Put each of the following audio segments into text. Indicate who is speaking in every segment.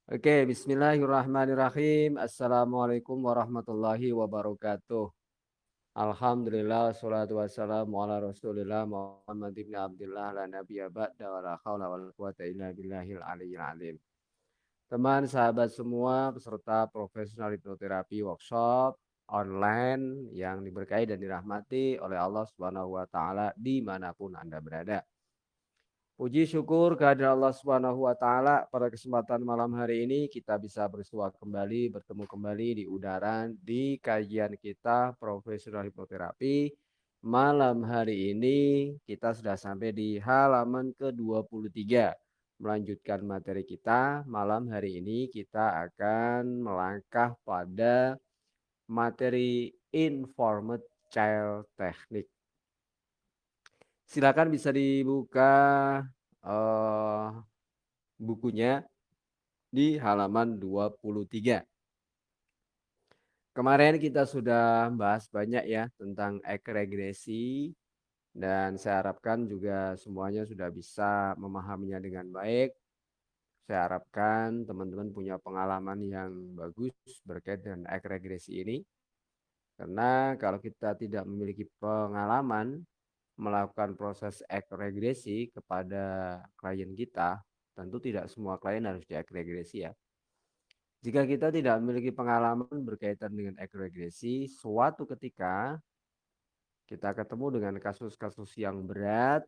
Speaker 1: Oke, bismillahirrahmanirrahim. Assalamualaikum warahmatullahi wabarakatuh. Alhamdulillah, wassalatu wassalamu ala rasulillah Muhammad ibn Abdullah la nabiyya ba'da wa la hawla wa la quwata illa billahil aliyyil alim. Teman, sahabat semua, peserta profesional hipnoterapi workshop online yang diberkahi dan dirahmati oleh Allah Subhanahu wa taala dimanapun Anda berada. Puji syukur kehadirat Allah Subhanahu wa taala, pada kesempatan malam hari ini kita bisa bersua kembali, bertemu kembali di udara di kajian kita profesional hipnoterapi. Malam hari ini kita sudah sampai di halaman ke-23. Melanjutkan materi kita, malam hari ini kita akan melangkah pada materi informed child technique. Silakan bisa dibuka eh, bukunya di halaman 23. Kemarin kita sudah bahas banyak ya tentang ekregresi, dan saya harapkan juga semuanya sudah bisa memahaminya dengan baik. Saya harapkan teman-teman punya pengalaman yang bagus berkaitan dengan ekregresi ini. Karena kalau kita tidak memiliki pengalaman melakukan proses ekregresi kepada klien kita, tentu tidak semua klien harus diekregresi ya. Jika kita tidak memiliki pengalaman berkaitan dengan ekregresi, suatu ketika kita ketemu dengan kasus-kasus yang berat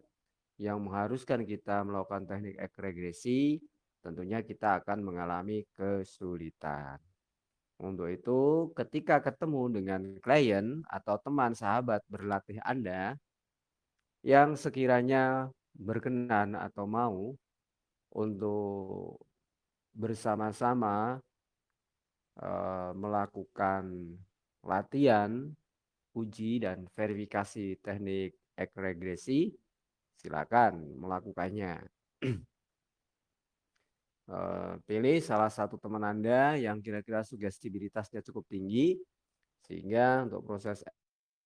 Speaker 1: yang mengharuskan kita melakukan teknik ekregresi, tentunya kita akan mengalami kesulitan. Untuk itu, ketika ketemu dengan klien atau teman sahabat berlatih Anda yang sekiranya berkenan atau mau untuk bersama-sama melakukan latihan, uji, dan verifikasi teknik ekregresi, silakan melakukannya. Pilih salah satu teman Anda yang kira-kira sugestibilitasnya cukup tinggi, sehingga untuk proses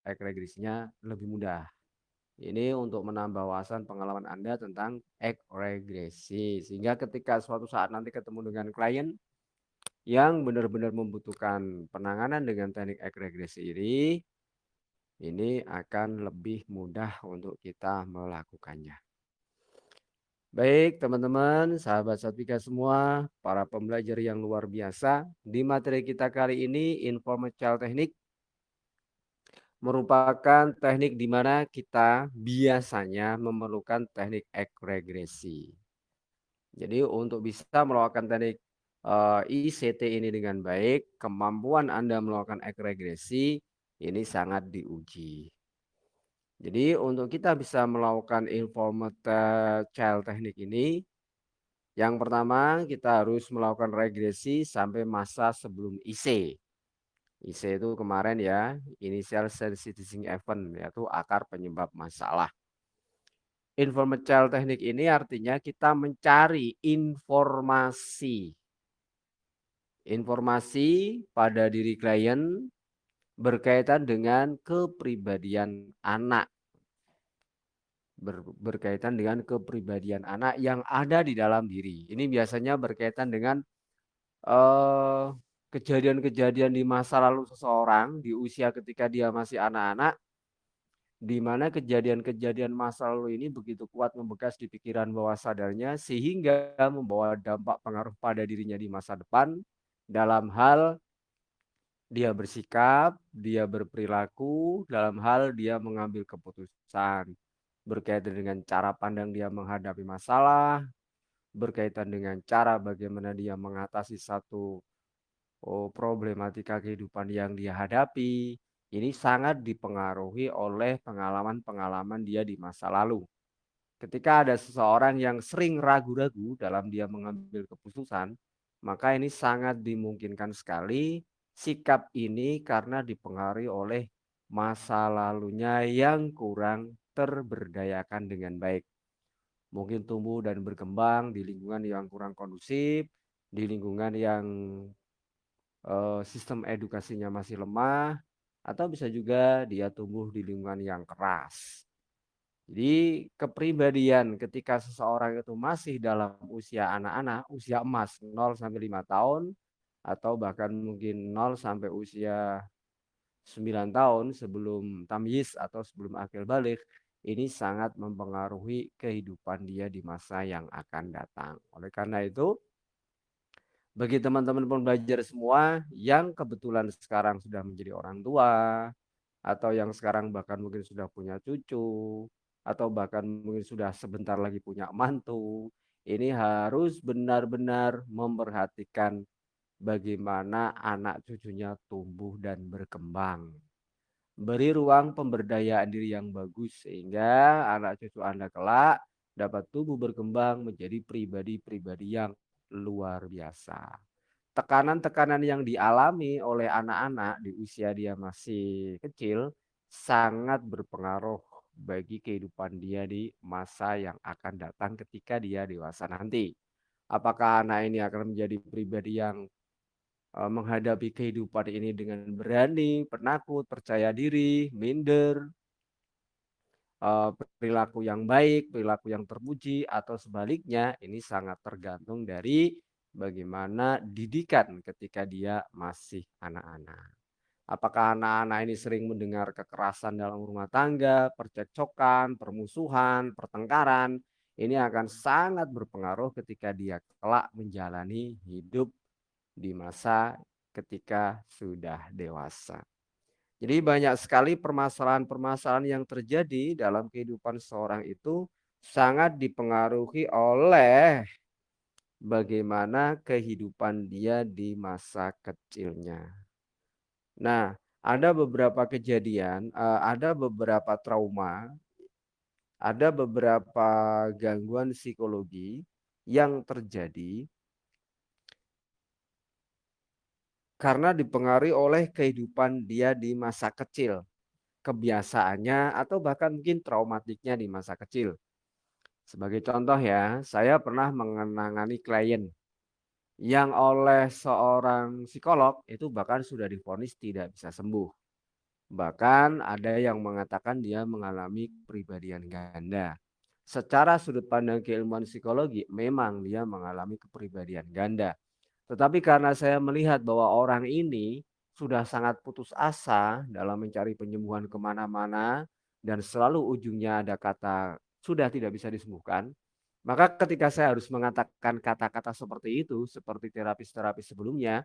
Speaker 1: ekregresinya lebih mudah. Ini untuk menambah wawasan pengalaman Anda tentang ekregresi, sehingga ketika suatu saat nanti ketemu dengan klien yang benar-benar membutuhkan penanganan dengan teknik ekregresi ini akan lebih mudah untuk kita melakukannya. Baik teman-teman, sahabat Satvika semua, para pembelajar yang luar biasa, di materi kita kali ini Informed Child Technique merupakan teknik di mana kita biasanya memerlukan teknik ekregresi. Jadi untuk bisa melakukan teknik ICT ini dengan baik, kemampuan Anda melakukan ekregresi ini sangat diuji. Jadi untuk kita bisa melakukan informed child teknik ini, yang pertama kita harus melakukan regresi sampai masa sebelum IC. IC itu kemarin ya, initial sensitizing event, yaitu akar penyebab masalah. Informed child teknik ini artinya kita mencari informasi pada diri klien berkaitan dengan kepribadian anak, berkaitan dengan kepribadian anak yang ada di dalam diri. Ini biasanya berkaitan dengan eh, kejadian-kejadian di masa lalu seseorang di usia ketika dia masih anak-anak, di mana kejadian-kejadian masa lalu ini begitu kuat membekas di pikiran bawah sadarnya sehingga membawa dampak pengaruh pada dirinya di masa depan dalam hal dia bersikap, dia berperilaku, dalam hal dia mengambil keputusan, berkaitan dengan cara pandang dia menghadapi masalah, berkaitan dengan cara bagaimana dia mengatasi satu problematika kehidupan yang dia hadapi. Ini sangat dipengaruhi oleh pengalaman-pengalaman dia di masa lalu. Ketika ada seseorang yang sering ragu-ragu dalam dia mengambil keputusan, maka ini sangat dimungkinkan sekali sikap ini karena dipengaruhi oleh masa lalunya yang kurang terberdayakan dengan baik. Mungkin tumbuh dan berkembang di lingkungan yang kurang kondusif, di lingkungan yang sistem edukasinya masih lemah, atau bisa juga dia tumbuh di lingkungan yang keras. Jadi kepribadian ketika seseorang itu masih dalam usia anak-anak, usia emas 0 sampai 5 tahun atau bahkan mungkin 0 sampai usia 9 tahun sebelum tamyiz atau sebelum akil balik, ini sangat mempengaruhi kehidupan dia di masa yang akan datang. Oleh karena itu, bagi teman-teman pembelajar semua yang kebetulan sekarang sudah menjadi orang tua, atau yang sekarang bahkan mungkin sudah punya cucu, atau bahkan mungkin sudah sebentar lagi punya mantu, ini harus benar-benar memperhatikan bagaimana anak cucunya tumbuh dan berkembang. Beri ruang pemberdayaan diri yang bagus sehingga anak cucu Anda kelak dapat tumbuh berkembang menjadi pribadi-pribadi yang luar biasa. Tekanan-tekanan yang dialami oleh anak-anak di usia dia masih kecil sangat berpengaruh bagi kehidupan dia di masa yang akan datang ketika dia dewasa nanti. Apakah anak ini akan menjadi pribadi yang menghadapi kehidupan ini dengan berani, penakut, percaya diri, minder, perilaku yang baik, perilaku yang terpuji, atau sebaliknya, ini sangat tergantung dari bagaimana didikan ketika dia masih anak-anak. Apakah anak-anak ini sering mendengar kekerasan dalam rumah tangga, percekcokan, permusuhan, pertengkaran, ini akan sangat berpengaruh ketika dia kelak menjalani hidup di masa ketika sudah dewasa. Jadi banyak sekali permasalahan-permasalahan yang terjadi dalam kehidupan seorang itu sangat dipengaruhi oleh bagaimana kehidupan dia di masa kecilnya. Nah, ada beberapa kejadian, ada beberapa trauma, ada beberapa gangguan psikologi yang terjadi karena dipengaruhi oleh kehidupan dia di masa kecil, kebiasaannya atau bahkan mungkin traumatiknya di masa kecil. Sebagai contoh ya, saya pernah mengenangani klien yang oleh seorang psikolog itu bahkan sudah divonis tidak bisa sembuh. Bahkan ada yang mengatakan dia mengalami kepribadian ganda. Secara sudut pandang keilmuan psikologi, memang dia mengalami kepribadian ganda. Tetapi karena saya melihat bahwa orang ini sudah sangat putus asa dalam mencari penyembuhan kemana-mana dan selalu ujungnya ada kata sudah tidak bisa disembuhkan, maka ketika saya harus mengatakan kata-kata seperti itu, seperti terapis-terapis sebelumnya,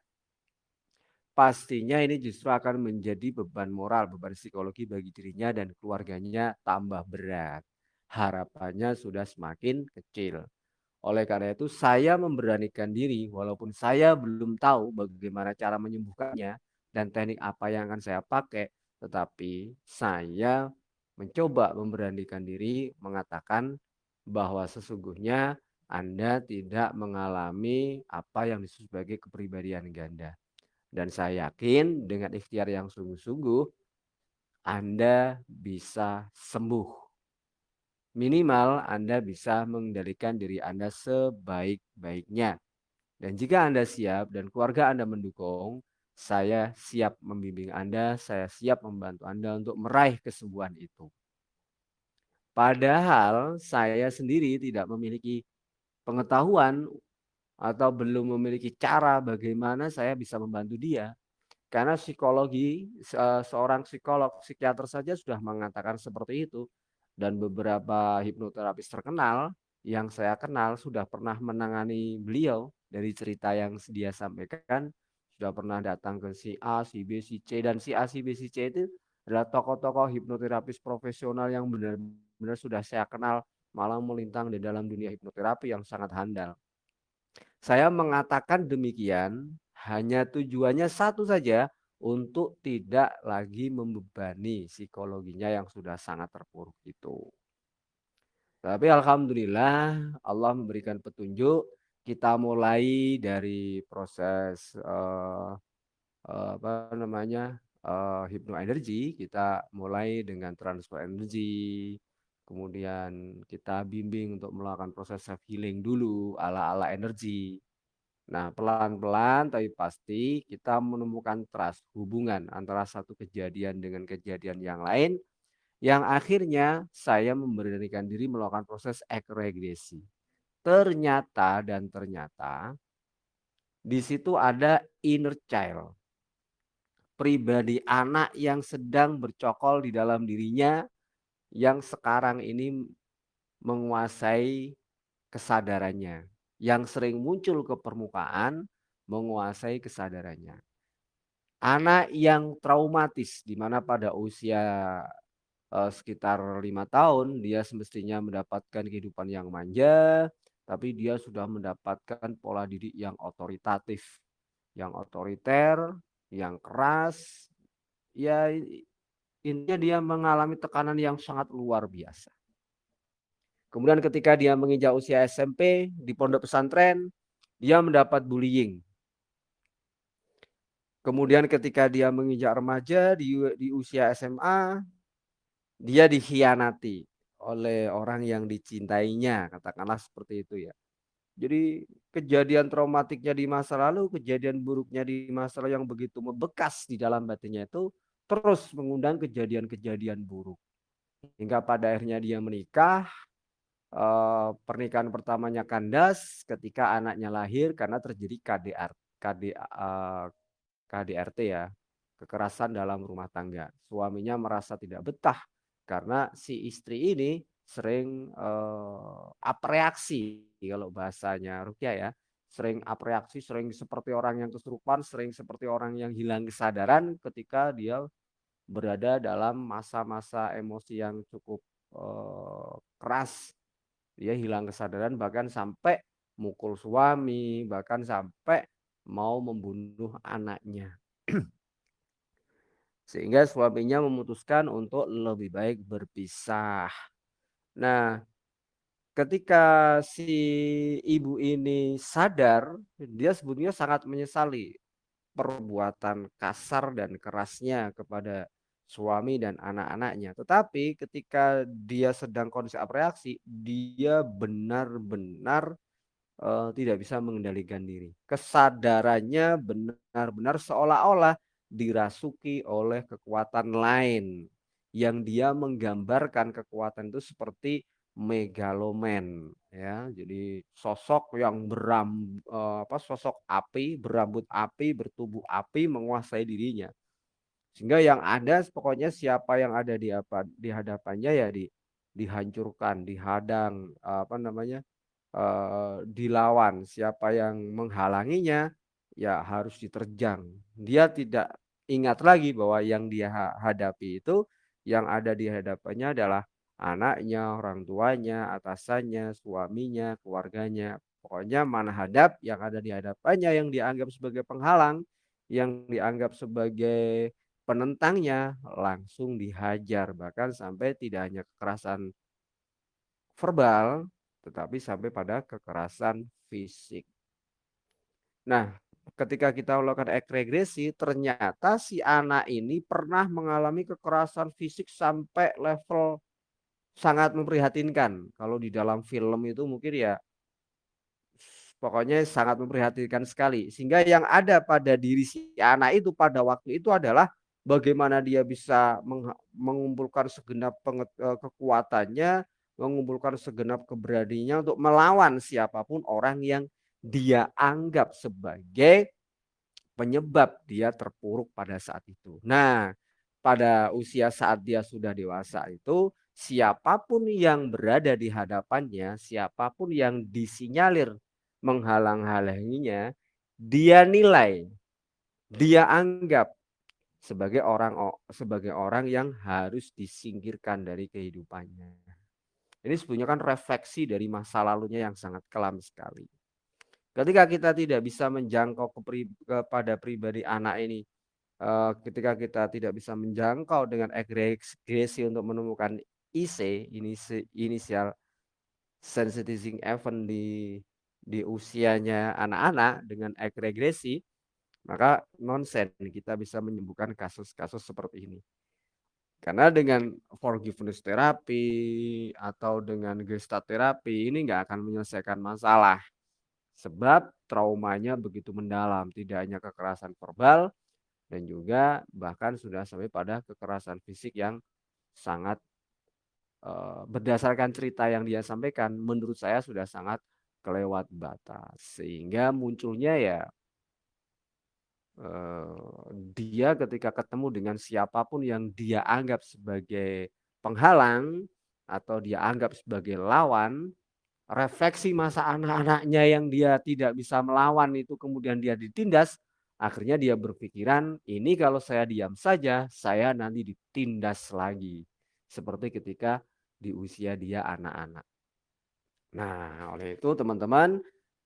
Speaker 1: pastinya ini justru akan menjadi beban moral, beban psikologi bagi dirinya dan keluarganya tambah berat. Harapannya sudah semakin kecil. Oleh karena itu saya memberanikan diri walaupun saya belum tahu bagaimana cara menyembuhkannya dan teknik apa yang akan saya pakai, tetapi saya mencoba memberanikan diri mengatakan bahwa sesungguhnya Anda tidak mengalami apa yang disebut sebagai kepribadian ganda. Dan saya yakin dengan ikhtiar yang sungguh-sungguh Anda bisa sembuh. Minimal Anda bisa mengendalikan diri Anda sebaik-baiknya. Dan jika Anda siap dan keluarga Anda mendukung, saya siap membimbing Anda, saya siap membantu Anda untuk meraih kesembuhan itu. Padahal saya sendiri tidak memiliki pengetahuan atau belum memiliki cara bagaimana saya bisa membantu dia. Karena psikologi, seorang psikolog, psikiater saja sudah mengatakan seperti itu. Dan beberapa hipnoterapis terkenal yang saya kenal sudah pernah menangani beliau dari cerita yang dia sampaikan, sudah pernah datang ke si A, si B, si C, dan si A, si B, si C itu adalah tokoh-tokoh hipnoterapis profesional yang benar-benar sudah saya kenal, malah melintang di dalam dunia hipnoterapi yang sangat handal. Saya mengatakan demikian hanya tujuannya satu saja, untuk tidak lagi membebani psikologinya yang sudah sangat terpuruk itu. Tapi alhamdulillah Allah memberikan petunjuk, kita mulai dari proses apa namanya, hipnoenergi, kita mulai dengan transfer energi, kemudian kita bimbing untuk melakukan proses self healing dulu ala-ala energi. Nah, pelan-pelan tapi pasti kita menemukan trust, hubungan antara satu kejadian dengan kejadian yang lain Yang akhirnya saya memberanikan diri melakukan proses ekregresi. Ternyata di situ ada inner child, pribadi anak yang sedang bercokol di dalam dirinya yang sekarang ini menguasai kesadarannya, yang sering muncul ke permukaan menguasai kesadarannya. Anak yang traumatis di mana pada usia sekitar 5 tahun dia semestinya mendapatkan kehidupan yang manja, tapi dia sudah mendapatkan pola didik yang otoritatif, yang otoriter, yang keras. Ya intinya dia mengalami tekanan yang sangat luar biasa. Kemudian ketika dia menginjak usia SMP di pondok pesantren, dia mendapat bullying. Kemudian ketika dia menginjak remaja di usia SMA, dia dikhianati oleh orang yang dicintainya, katakanlah seperti itu ya. Jadi kejadian traumatiknya di masa lalu, kejadian buruknya di masa lalu yang begitu membekas di dalam batinnya itu terus mengundang kejadian-kejadian buruk. Hingga pada akhirnya dia menikah, pernikahan pertamanya kandas ketika anaknya lahir karena terjadi KDRT ya, kekerasan dalam rumah tangga. Suaminya merasa tidak betah karena si istri ini sering apreaksi kalau bahasanya Rukyah ya, sering apreaksi, sering seperti orang yang kesurupan, sering seperti orang yang hilang kesadaran ketika dia berada dalam masa-masa emosi yang cukup keras. Dia hilang kesadaran bahkan sampai mukul suami, bahkan sampai mau membunuh anaknya. Sehingga suaminya memutuskan untuk lebih baik berpisah. Nah, ketika si ibu ini sadar, dia sebetulnya sangat menyesali perbuatan kasar dan kerasnya kepada suami dan anak-anaknya. Tetapi ketika dia sedang kondisi apreaksi, dia benar-benar tidak bisa mengendalikan diri. Kesadarannya benar-benar seolah-olah dirasuki oleh kekuatan lain yang dia menggambarkan kekuatan itu seperti megaloman ya. Jadi sosok yang sosok api, berambut api, bertubuh api menguasai dirinya. Sehingga yang ada pokoknya siapa yang ada di hadapannya ya dihancurkan, dihadang, dilawan, siapa yang menghalanginya ya harus diterjang. Dia tidak ingat lagi bahwa yang dia hadapi itu yang ada di hadapannya adalah anaknya, orang tuanya, atasannya, suaminya, keluarganya. Pokoknya mana hadap yang ada di hadapannya yang dianggap sebagai penghalang, yang dianggap sebagai penentangnya langsung dihajar, bahkan sampai tidak hanya kekerasan verbal tetapi sampai pada kekerasan fisik. Nah, ketika kita melakukan ekregresi, ternyata si anak ini pernah mengalami kekerasan fisik sampai level sangat memprihatinkan. Kalau di dalam film itu mungkin ya pokoknya sangat memprihatinkan sekali. Sehingga yang ada pada diri si anak itu pada waktu itu adalah bagaimana dia bisa mengumpulkan segenap kekuatannya, mengumpulkan segenap keberaniannya untuk melawan siapapun orang yang dia anggap sebagai penyebab dia terpuruk pada saat itu. Nah, pada usia saat dia sudah dewasa itu, siapapun yang berada di hadapannya, siapapun yang disinyalir menghalang-halanginya, dia nilai, dia anggap sebagai orang yang harus disingkirkan dari kehidupannya. Ini sebenarnya kan refleksi dari masa lalunya yang sangat kelam sekali. Ketika kita tidak bisa menjangkau kepada pribadi anak ini, ketika kita tidak bisa menjangkau dengan agresi untuk menemukan IC, initial sensitizing event di usianya anak-anak dengan regresi, maka nonsen kita bisa menyembuhkan kasus-kasus seperti ini. Karena dengan forgiveness terapi atau dengan gestalt terapi ini nggak akan menyelesaikan masalah. Sebab traumanya begitu mendalam, tidak hanya kekerasan verbal dan juga bahkan sudah sampai pada kekerasan fisik yang sangat berdasarkan cerita yang dia sampaikan, menurut saya sudah sangat kelewat batas. Sehingga munculnya ya, dia ketika ketemu dengan siapapun yang dia anggap sebagai penghalang atau dia anggap sebagai lawan, refleksi masa anak-anaknya yang dia tidak bisa melawan itu kemudian dia ditindas, akhirnya dia berpikiran, ini kalau saya diam saja, saya nanti ditindas lagi. Seperti ketika di usia dia anak-anak. Nah, oleh itu teman-teman,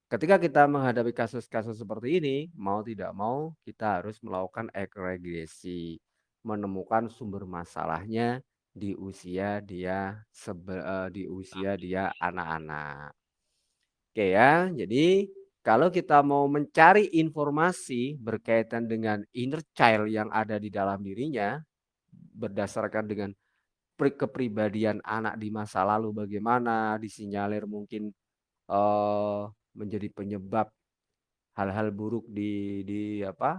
Speaker 1: ketika kita menghadapi kasus-kasus seperti ini, mau tidak mau kita harus melakukan regresi, menemukan sumber masalahnya di usia dia di usia dia anak-anak. Oke ya, jadi kalau kita mau mencari informasi berkaitan dengan inner child yang ada di dalam dirinya, berdasarkan dengan kepribadian anak di masa lalu bagaimana, disinyalir mungkin menjadi penyebab hal-hal buruk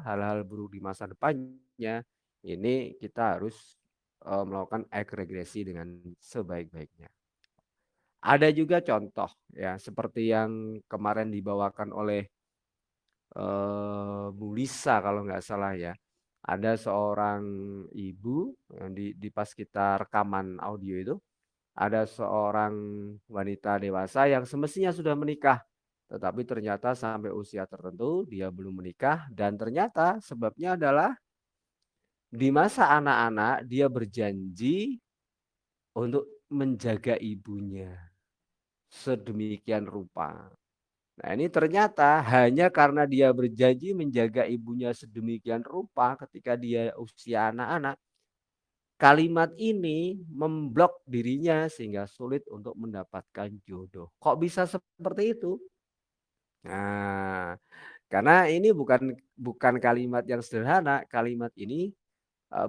Speaker 1: hal-hal buruk di masa depannya, ini kita harus melakukan regresi dengan sebaik-baiknya. Ada juga contoh ya seperti yang kemarin dibawakan oleh Bu Lisa kalau nggak salah ya. Ada seorang ibu yang di pas kita rekaman audio itu, ada seorang wanita dewasa yang semestinya sudah menikah, tetapi ternyata sampai usia tertentu dia belum menikah dan ternyata sebabnya adalah di masa anak-anak dia berjanji untuk menjaga ibunya sedemikian rupa. Nah, ini ternyata hanya karena dia berjanji menjaga ibunya sedemikian rupa ketika dia usia anak-anak, kalimat ini memblok dirinya sehingga sulit untuk mendapatkan jodoh. Kok bisa seperti itu? Nah, karena ini bukan bukan kalimat yang sederhana, kalimat ini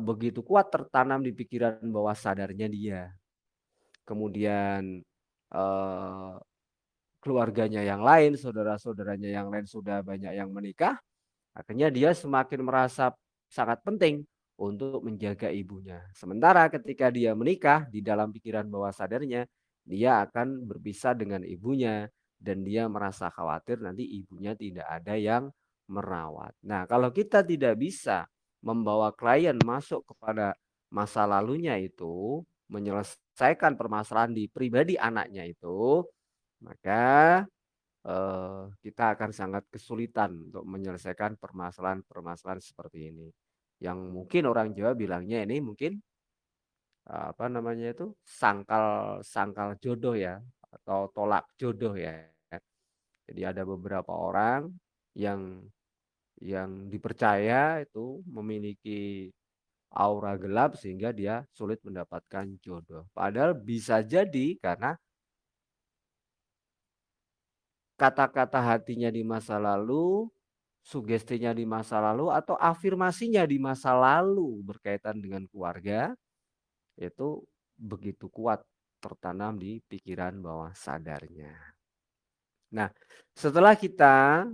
Speaker 1: begitu kuat tertanam di pikiran bawah sadarnya dia. Kemudian eh, keluarganya yang lain, saudara-saudaranya yang lain sudah banyak yang menikah, akhirnya dia semakin merasa sangat penting untuk menjaga ibunya. Sementara ketika dia menikah, di dalam pikiran bawah sadarnya, dia akan berpisah dengan ibunya dan dia merasa khawatir nanti ibunya tidak ada yang merawat. Nah, kalau kita tidak bisa membawa klien masuk kepada masa lalunya itu, menyelesaikan permasalahan di pribadi anaknya itu, maka kita akan sangat kesulitan untuk menyelesaikan permasalahan-permasalahan seperti ini. Yang mungkin orang Jawa bilangnya ini mungkin apa namanya itu sangkal sangkal jodoh ya atau tolak jodoh ya. Jadi ada beberapa orang yang dipercaya itu memiliki aura gelap sehingga dia sulit mendapatkan jodoh. Padahal bisa jadi karena kata-kata hatinya di masa lalu, sugestinya di masa lalu, atau afirmasinya di masa lalu berkaitan dengan keluarga, itu begitu kuat tertanam di pikiran bawah sadarnya. Nah, setelah kita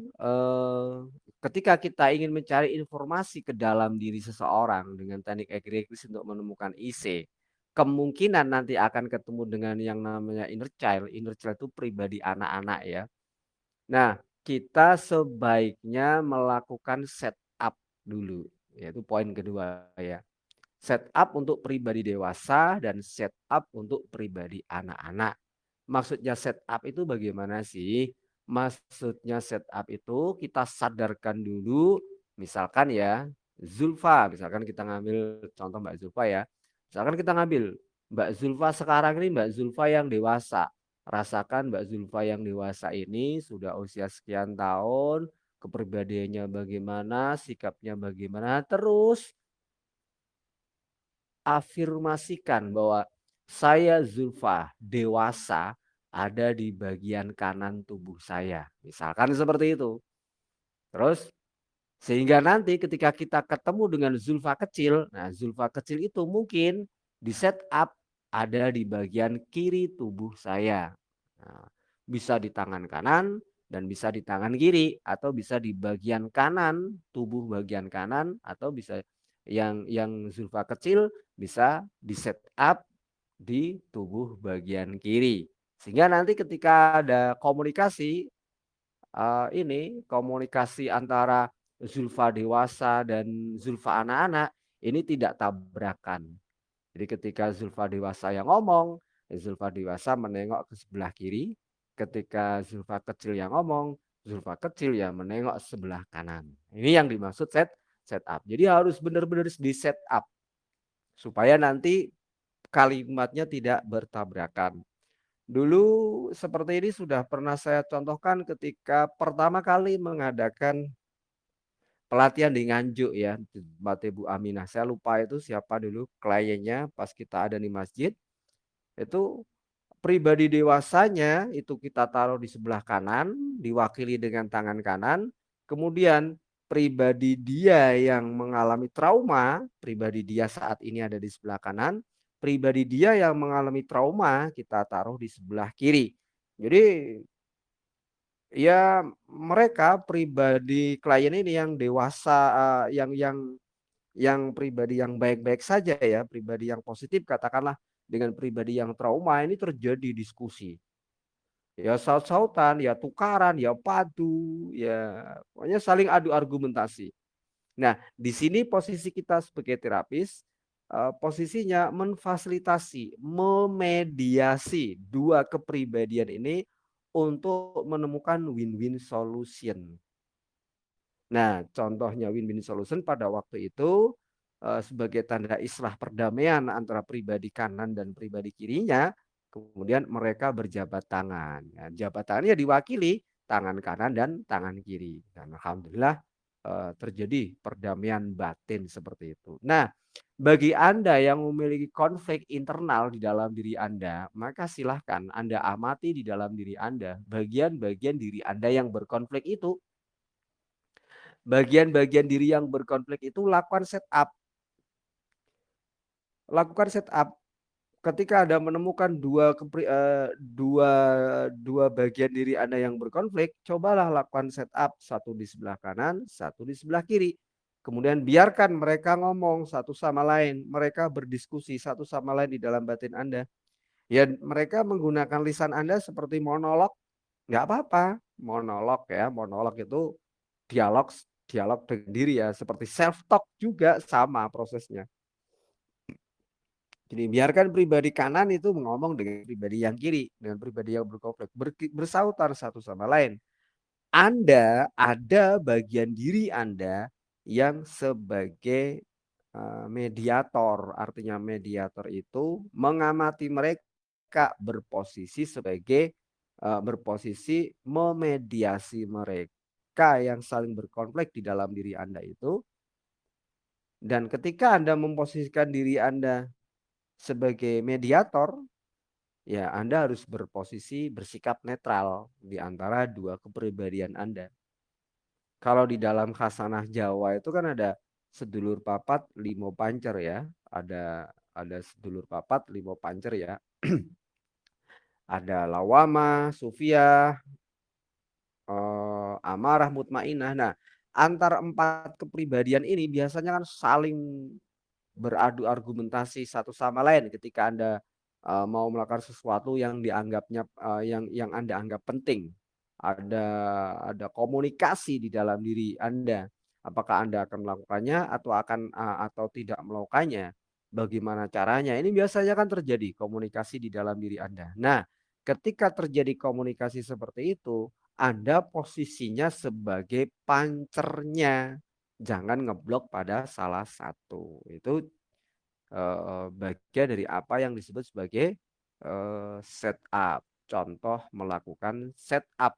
Speaker 1: ketika kita ingin mencari informasi ke dalam diri seseorang dengan teknik egregis untuk menemukan IC, kemungkinan nanti akan ketemu dengan yang namanya inner child. Inner child itu pribadi anak-anak ya. Nah, kita sebaiknya melakukan setup dulu, yaitu poin kedua ya. Setup untuk pribadi dewasa dan setup untuk pribadi anak-anak. Maksudnya setup itu bagaimana sih? Maksudnya setup itu kita sadarkan dulu, misalkan ya, Zulfa, misalkan kita ngambil contoh Mbak Zulfa ya. Misalkan kita ngambil Mbak Zulfa sekarang ini Mbak Zulfa yang dewasa. Rasakan Mbak Zulfa yang dewasa ini sudah usia sekian tahun, kepribadiannya bagaimana, sikapnya bagaimana, terus afirmasikan bahwa saya Zulfa dewasa ada di bagian kanan tubuh saya. Misalkan seperti itu. Terus sehingga nanti ketika kita ketemu dengan Zulfa kecil, nah Zulfa kecil itu mungkin di setup ada di bagian kiri tubuh saya. Nah, bisa di tangan kanan dan bisa di tangan kiri atau bisa di bagian kanan tubuh bagian kanan atau bisa yang Zulfa kecil bisa di setup di tubuh bagian kiri. Sehingga nanti ketika ada komunikasi, komunikasi antara Zulfa dewasa dan Zulfa anak-anak, ini tidak tabrakan. Jadi ketika Zulfa dewasa yang ngomong, Zulfa dewasa menengok ke sebelah kiri. Ketika Zulfa kecil yang ngomong, Zulfa kecil ya menengok sebelah kanan. Ini yang dimaksud set up. Jadi harus benar-benar di set up supaya nanti kalimatnya tidak bertabrakan. Dulu seperti ini sudah pernah saya contohkan ketika pertama kali mengadakan pelatihan di Nganjuk ya, di tempat Ibu Aminah. Saya lupa itu siapa dulu kliennya pas kita ada di masjid. Itu pribadi dewasanya itu kita taruh di sebelah kanan, diwakili dengan tangan kanan. Kemudian pribadi dia yang mengalami trauma, pribadi dia saat ini ada di sebelah kanan, pribadi dia yang mengalami trauma kita taruh di sebelah kiri. Jadi ya mereka pribadi klien ini yang dewasa, yang pribadi yang baik-baik saja ya, pribadi yang positif katakanlah dengan pribadi yang trauma ini terjadi diskusi. Ya saut-sautan, ya tukaran, ya padu, ya pokoknya saling adu argumentasi. Nah, di sini posisi kita sebagai terapis, posisinya memfasilitasi, memediasi dua kepribadian ini untuk menemukan win-win solution. Nah, contohnya win-win solution pada waktu itu sebagai tanda islah perdamaian antara pribadi kanan dan pribadi kirinya, kemudian mereka berjabat tangan. Ya, jabat tangannya diwakili tangan kanan dan tangan kiri. Dan alhamdulillah terjadi perdamaian batin seperti itu. Nah, bagi Anda yang memiliki konflik internal di dalam diri Anda, maka silahkan Anda amati di dalam diri Anda bagian-bagian diri Anda yang berkonflik itu. Bagian-bagian diri yang berkonflik itu lakukan setup. Lakukan setup. Ketika Anda menemukan dua bagian diri Anda yang berkonflik, cobalah lakukan setup, satu di sebelah kanan, satu di sebelah kiri. Kemudian biarkan mereka ngomong satu sama lain, mereka berdiskusi satu sama lain di dalam batin Anda. Ya mereka menggunakan lisan Anda seperti monolog, nggak apa-apa. Monolog ya, monolog itu dialog dialog dengan diri ya, seperti self talk juga sama prosesnya. Jadi biarkan pribadi kanan itu ngomong dengan pribadi yang kiri, dengan pribadi yang berkonflik, bersautan satu sama lain. Anda ada bagian diri Anda yang sebagai mediator. Artinya mediator itu mengamati mereka, berposisi memediasi mereka yang saling berkonflik di dalam diri Anda itu. Dan ketika Anda memposisikan diri Anda sebagai mediator, ya Anda harus berposisi bersikap netral di antara dua kepribadian Anda. Kalau di dalam khasanah Jawa itu kan ada sedulur papat limo pancer ya, ada sedulur papat limo pancer ya. Ada lawama, sufiah, amarah, mutmainah. Nah, antara empat kepribadian ini biasanya kan saling beradu argumentasi satu sama lain ketika Anda mau melakukan sesuatu yang dianggapnya yang Anda anggap penting. Ada komunikasi di dalam diri Anda. Apakah Anda akan melakukannya atau tidak melakukannya? Bagaimana caranya? Ini biasanya kan terjadi komunikasi di dalam diri Anda. Nah, ketika terjadi komunikasi seperti itu, Anda posisinya sebagai pancernya. Jangan ngeblok pada salah satu. Itu bagian dari apa yang disebut sebagai setup. Contoh melakukan setup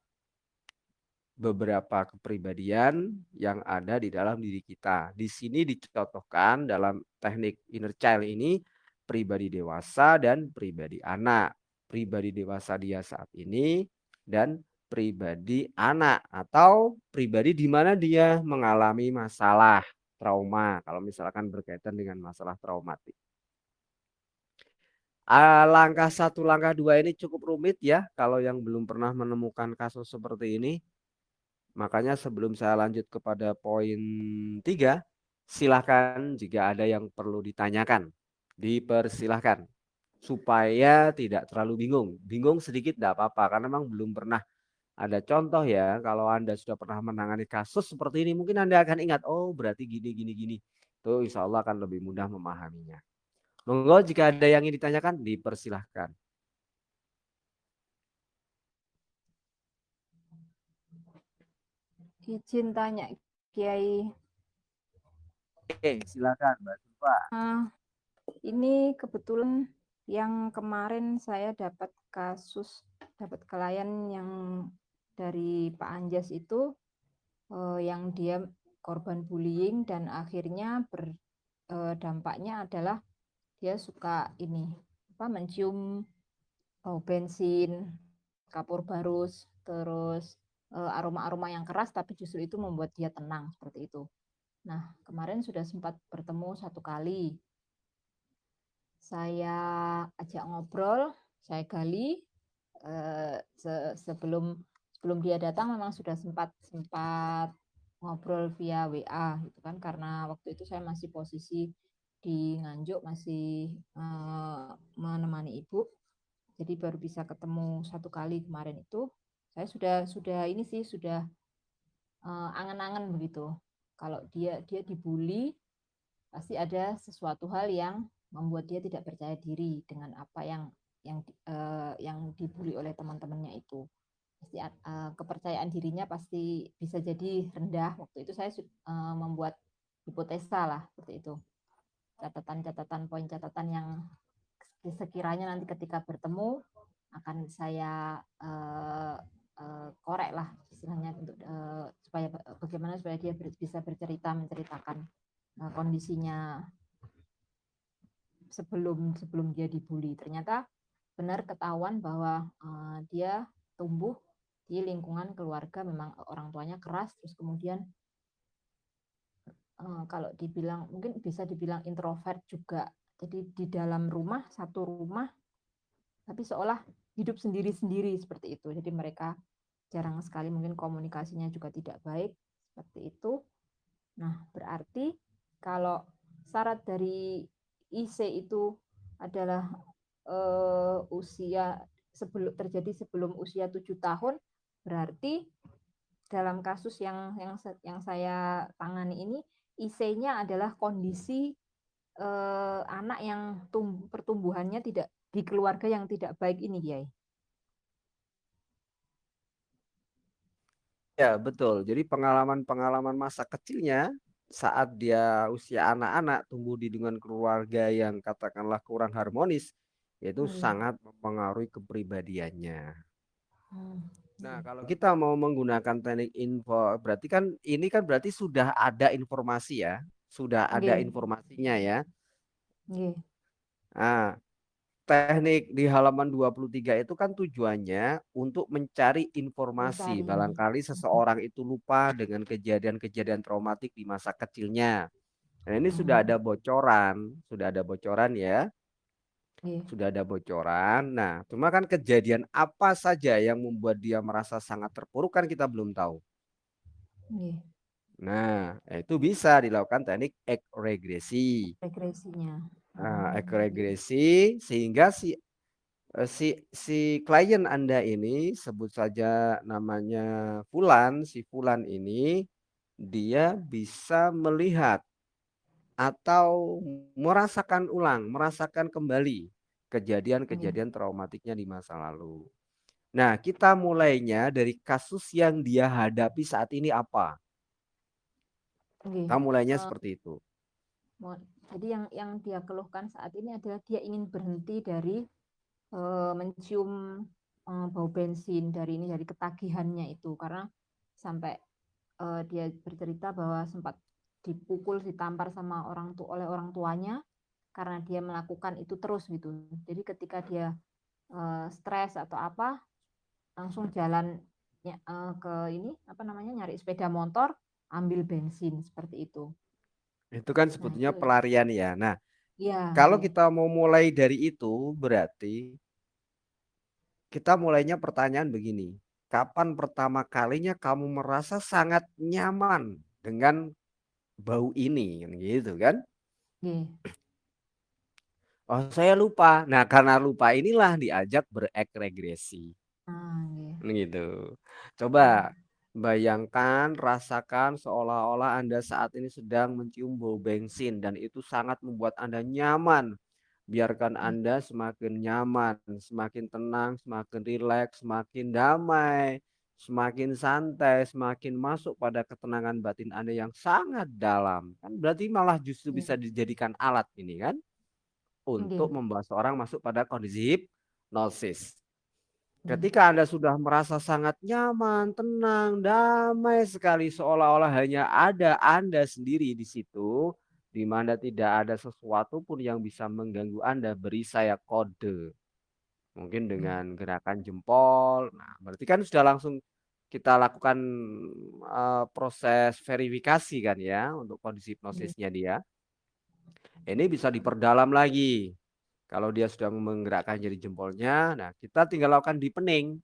Speaker 1: beberapa kepribadian yang ada di dalam diri kita. Di sini dicontohkan dalam teknik inner child ini pribadi dewasa dan pribadi anak. Pribadi dewasa dia saat ini dan pribadi anak atau pribadi di mana dia mengalami masalah trauma kalau misalkan berkaitan dengan masalah traumatik. Langkah satu, langkah dua ini cukup rumit ya kalau yang belum pernah menemukan kasus seperti ini. Makanya sebelum saya lanjut kepada poin 3, silakan jika ada yang perlu ditanyakan, dipersilahkan. supaya tidak terlalu bingung. Bingung sedikit tidak apa-apa karena memang belum pernah ada contoh ya. Kalau Anda sudah pernah menangani kasus seperti ini, mungkin Anda akan ingat, oh berarti gini, gini, gini. Itu insya Allah akan lebih mudah memahaminya. Monggo jika ada yang ingin ditanyakan, dipersilahkan.
Speaker 2: Izin tanya, Kiai.
Speaker 1: Oke, silakan Mbak Sulfa.
Speaker 2: Ini kebetulan yang kemarin saya dapat klien yang dari Pak Anjas itu yang dia korban bullying dan akhirnya dampaknya adalah dia suka ini apa mencium bau bensin, kapur barus, terus aroma-aroma yang keras tapi justru itu membuat dia tenang seperti itu. Nah, kemarin sudah sempat bertemu satu kali. Saya ajak ngobrol, saya gali sebelum dia datang memang sudah sempat sempat ngobrol via WA gitu kan karena waktu itu saya masih posisi di Nganjuk masih menemani ibu jadi baru bisa ketemu satu kali kemarin itu saya sudah ini sih sudah angen-angen begitu kalau dia dibully pasti ada sesuatu hal yang membuat dia tidak percaya diri dengan apa yang dibully oleh teman-temannya itu pasti kepercayaan dirinya pasti bisa jadi rendah waktu itu saya membuat hipotesa lah seperti itu catatan-catatan poin catatan yang sekiranya nanti ketika bertemu akan saya korek lah istilahnya untuk supaya bagaimana supaya dia bisa menceritakan kondisinya sebelum dia dibully. Ternyata benar ketahuan bahwa dia tumbuh di lingkungan keluarga memang orang tuanya keras terus kemudian kalau dibilang mungkin bisa dibilang introvert juga. Jadi di dalam rumah satu rumah tapi seolah hidup sendiri-sendiri seperti itu. Jadi mereka jarang sekali mungkin komunikasinya juga tidak baik seperti itu. Nah, berarti kalau syarat dari IC itu adalah usia sebelum usia 7 tahun, berarti dalam kasus yang saya tangani ini IC-nya adalah kondisi anak yang pertumbuhannya tidak di keluarga yang tidak baik ini, Kiai.
Speaker 1: Ya, betul. Jadi pengalaman-pengalaman masa kecilnya saat dia usia anak-anak tumbuh di lingkungan keluarga yang katakanlah kurang harmonis, itu
Speaker 2: Hmm.
Speaker 1: sangat mempengaruhi kepribadiannya.
Speaker 2: Hmm.
Speaker 1: Nah, kalau kita mau menggunakan teknik info, berarti kan ini kan berarti sudah ada informasi ya, sudah ada
Speaker 2: Nggih,
Speaker 1: informasinya ya.
Speaker 2: nggih.
Speaker 1: Nah, teknik di halaman 23 itu kan tujuannya untuk mencari informasi.
Speaker 2: Mencari.
Speaker 1: Barangkali seseorang itu lupa dengan kejadian-kejadian traumatik di masa kecilnya. Nah, ini
Speaker 2: Hmm.
Speaker 1: sudah ada bocoran ya,
Speaker 2: Nggih,
Speaker 1: sudah ada bocoran. Nah, cuma kan kejadian apa saja yang membuat dia merasa sangat terpuruk kan kita belum tahu.
Speaker 2: nggih.
Speaker 1: Nah, itu bisa dilakukan teknik ekregresi.
Speaker 2: Regresinya.
Speaker 1: Nah,
Speaker 2: Hmm.
Speaker 1: ekregresi sehingga si klien Anda ini sebut saja namanya Fulan, si Fulan ini dia bisa melihat atau merasakan kembali
Speaker 2: Nggih,
Speaker 1: kejadian-kejadian traumatiknya di masa lalu. Nah, kita mulainya dari kasus yang dia hadapi saat ini apa?
Speaker 2: nggih.
Speaker 1: Kita mulainya
Speaker 2: Eh,
Speaker 1: seperti itu.
Speaker 2: jadi yang dia keluhkan saat ini adalah dia ingin berhenti dari mencium bau bensin dari ketagihannya itu karena sampai dia bercerita bahwa sempat dipukul ditampar sama oleh orang tuanya karena dia melakukan itu terus gitu. Jadi ketika dia stres atau apa langsung jalan ke ini apa namanya nyari sepeda motor ambil bensin seperti itu.
Speaker 1: Itu kan
Speaker 2: Nah
Speaker 1: sebetulnya
Speaker 2: itu
Speaker 1: pelarian ya. Nah,
Speaker 2: ya
Speaker 1: kalau
Speaker 2: nggih.
Speaker 1: kita mau mulai dari itu berarti kita mulainya pertanyaan begini. Kapan pertama kalinya kamu merasa sangat nyaman dengan bau ini? Kan gitu kan?
Speaker 2: Nggih.
Speaker 1: Oh, saya lupa. Nah, karena lupa inilah diajak berekregresi.
Speaker 2: Nggih.
Speaker 1: Gitu. Coba bayangkan, rasakan seolah-olah Anda saat ini sedang mencium bau bensin dan itu sangat membuat Anda nyaman. Biarkan
Speaker 2: Nggih.
Speaker 1: Anda semakin nyaman, semakin tenang, semakin rileks, semakin damai, semakin santai, semakin masuk pada ketenangan batin Anda yang sangat dalam. Kan berarti malah justru
Speaker 2: Nggih.
Speaker 1: bisa dijadikan alat ini kan
Speaker 2: Nggih.
Speaker 1: untuk membawa seorang masuk pada kondisi hipnosis.
Speaker 2: Nggih.
Speaker 1: Ketika Anda sudah merasa sangat nyaman, tenang, damai sekali seolah-olah hanya ada Anda sendiri di situ, di mana tidak ada sesuatu pun yang bisa mengganggu Anda, beri saya kode. Mungkin
Speaker 2: Nggih.
Speaker 1: dengan gerakan jempol. Nah, berarti kan sudah langsung kita lakukan proses verifikasi kan ya untuk kondisi
Speaker 2: Nggih.
Speaker 1: hipnosisnya dia. Ini bisa diperdalam lagi. Kalau dia sudah menggerakkan jari jempolnya, nah kita tinggal lakukan deepening.